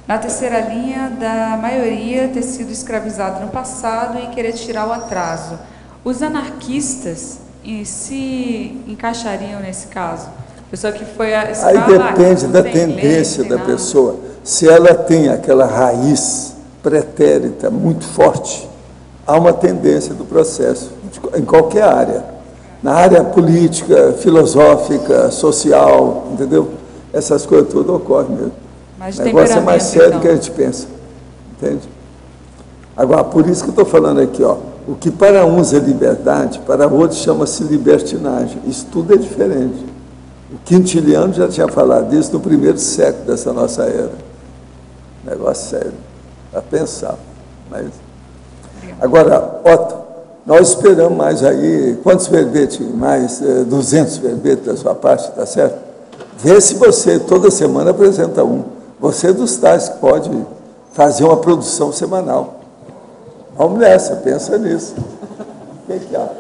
na terceira linha da maioria ter sido escravizado no passado e querer tirar o atraso. Os anarquistas se encaixariam nesse caso? Pessoa que foi a aí depende da tendência da pessoa. Se ela tem aquela raiz pretérita muito forte, há uma tendência do processo, em qualquer área. Na área política, filosófica, social, entendeu? Essas coisas tudo ocorrem mesmo. Mas o negócio é mais sério do que a gente pensa, entende? Agora, por isso que eu estou falando aqui, ó, o que para uns é liberdade, para outros chama-se libertinagem. Isso tudo é diferente. O Quintiliano já tinha falado disso no primeiro século dessa nossa era. Negócio sério, para pensar. Mas... Agora, Otto, nós esperamos mais aí, quantos verbetes? Mais 200 verbetes da sua parte, tá certo? Vê se você toda semana apresenta um. Você é dos tais que pode fazer uma produção semanal. Vamos nessa, pensa nisso. O que acha?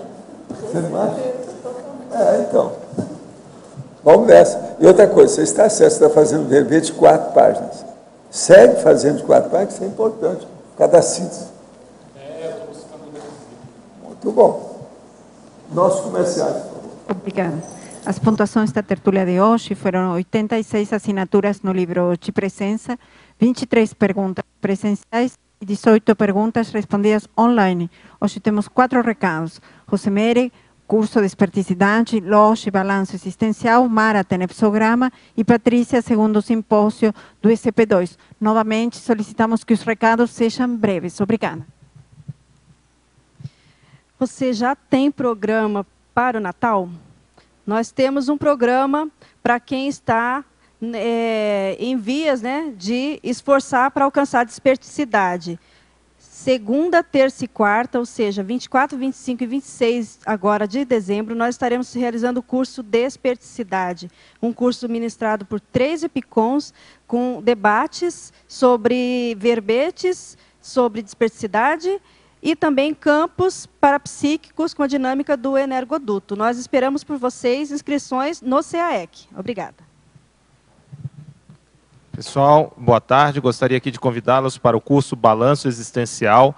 Você não acha? Então. Vamos nessa. E outra coisa, você está certo, você está fazendo verbete de 4 páginas. Segue fazendo de 4 páginas, isso é importante. Cada síntese. Muito bom. Nosso comercial. Obrigada. As pontuações da tertúlia de hoje foram 86 assinaturas no livro de presença, 23 perguntas presenciais e 18 perguntas respondidas online. Hoje temos 4 recados. Rosemary, curso de esperticidade, Loche, balanço existencial, Mara, tenepsograma e Patrícia, segundo simpósio do ECP2. Novamente, solicitamos que os recados sejam breves. Obrigada. Você já tem programa para o Natal? Nós temos um programa para quem está em vias, né, de esforçar para alcançar a desperticidade. Segunda, terça e quarta, ou seja, 24, 25 e 26 agora de dezembro, nós estaremos realizando o curso Desperticidade, um curso ministrado por 3 EPICONs, com debates sobre verbetes, sobre desperticidade, e também campos parapsíquicos com a dinâmica do energoduto. Nós esperamos por vocês inscrições no CAEC. Obrigada. Pessoal, boa tarde. Gostaria aqui de convidá-los para o curso Balanço Existencial,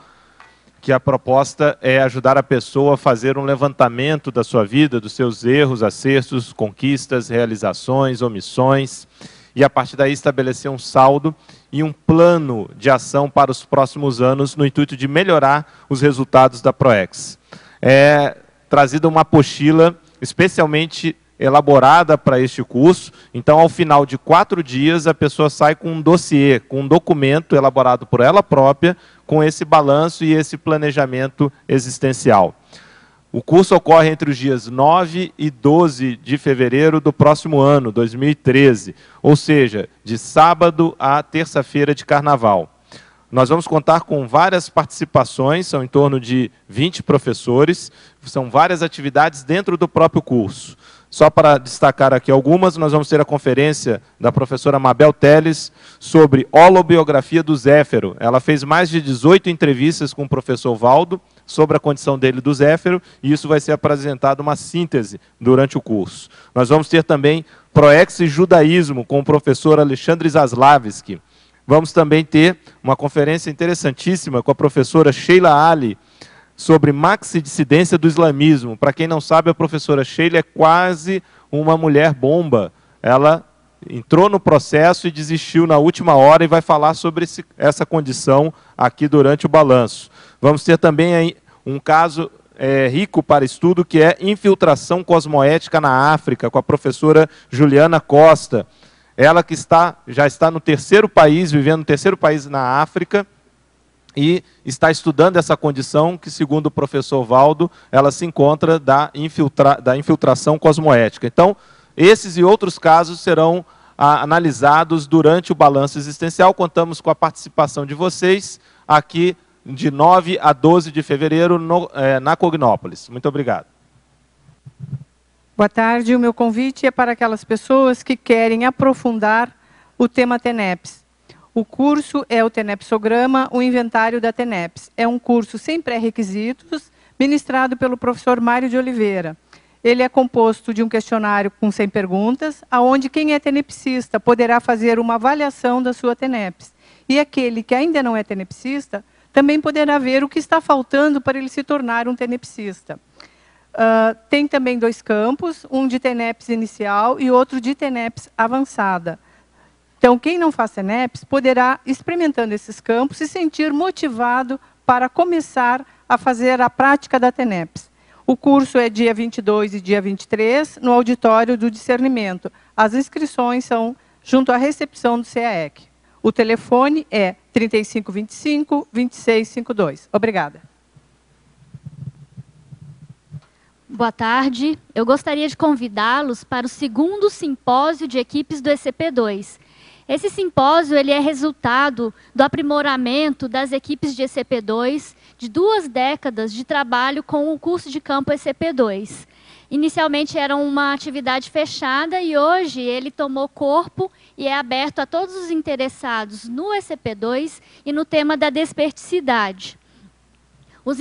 que a proposta é ajudar a pessoa a fazer um levantamento da sua vida, dos seus erros, acertos, conquistas, realizações, omissões, e a partir daí estabelecer um saldo e um plano de ação para os próximos anos no intuito de melhorar os resultados da PROEX. É trazida uma apostila especialmente elaborada para este curso, então ao final de 4 dias a pessoa sai com um dossiê, com um documento elaborado por ela própria, com esse balanço e esse planejamento existencial. O curso ocorre entre os dias 9 e 12 de fevereiro do próximo ano, 2013, ou seja, de sábado a terça-feira de carnaval. Nós vamos contar com várias participações, são em torno de 20 professores, são várias atividades dentro do próprio curso. Só para destacar aqui algumas, nós vamos ter a conferência da professora Mabel Teles sobre holobiografia do Zéfiro. Ela fez mais de 18 entrevistas com o professor Valdo sobre a condição dele do Zéfiro, e isso vai ser apresentado uma síntese durante o curso. Nós vamos ter também PROEX e Judaísmo com o professor Alexandre Zaslavski. Vamos também ter uma conferência interessantíssima com a professora Sheila Ali, sobre maxidissidência do islamismo. Para quem não sabe, a professora Sheila é quase uma mulher bomba. Ela entrou no processo e desistiu na última hora e vai falar sobre essa condição aqui durante o balanço. Vamos ter também um caso rico para estudo, que é infiltração cosmoética na África, com a professora Juliana Costa. Ela que já está no 3º país, vivendo no 3º país na África, e está estudando essa condição que, segundo o professor Valdo, ela se encontra da infiltração cosmoética. Então, esses e outros casos serão analisados durante o balanço existencial. Contamos com a participação de vocês aqui de 9 a 12 de fevereiro na Cognópolis. Muito obrigado. Boa tarde. O meu convite é para aquelas pessoas que querem aprofundar o tema TENEPS. O curso é o TENEPSograma, o inventário da TENEPS. É um curso sem pré-requisitos, ministrado pelo professor Mário de Oliveira. Ele é composto de um questionário com 100 perguntas, onde quem é tenepsista poderá fazer uma avaliação da sua TENEPS. E aquele que ainda não é tenepsista também poderá ver o que está faltando para ele se tornar um tenepsista. Tem também 2 campos, um de TENEPS inicial e outro de TENEPS avançada. Então, quem não faz TENEPS poderá, experimentando esses campos, se sentir motivado para começar a fazer a prática da TENEPS. O curso é dia 22 e dia 23, no auditório do discernimento. As inscrições são junto à recepção do CAEC. O telefone é 3525-2652. Obrigada. Boa tarde. Eu gostaria de convidá-los para o 2º simpósio de equipes do ECP2. Esse simpósio ele é resultado do aprimoramento das equipes de ECP2 de 2 décadas de trabalho com o curso de campo ECP2. Inicialmente era uma atividade fechada e hoje ele tomou corpo e é aberto a todos os interessados no ECP2 e no tema da desperticidade. Os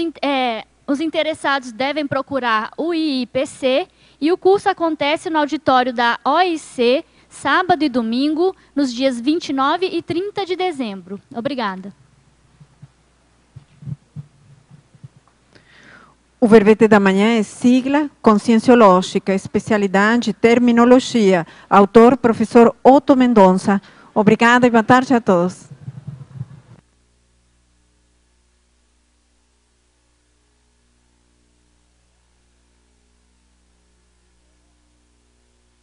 interessados devem procurar o IIPC e o curso acontece no auditório da OIC, sábado e domingo, nos dias 29 e 30 de dezembro. Obrigada. O verbete da manhã é sigla Conscienciológica, especialidade Terminologia. Autor, professor Otto Mendonça. Obrigada e boa tarde a todos.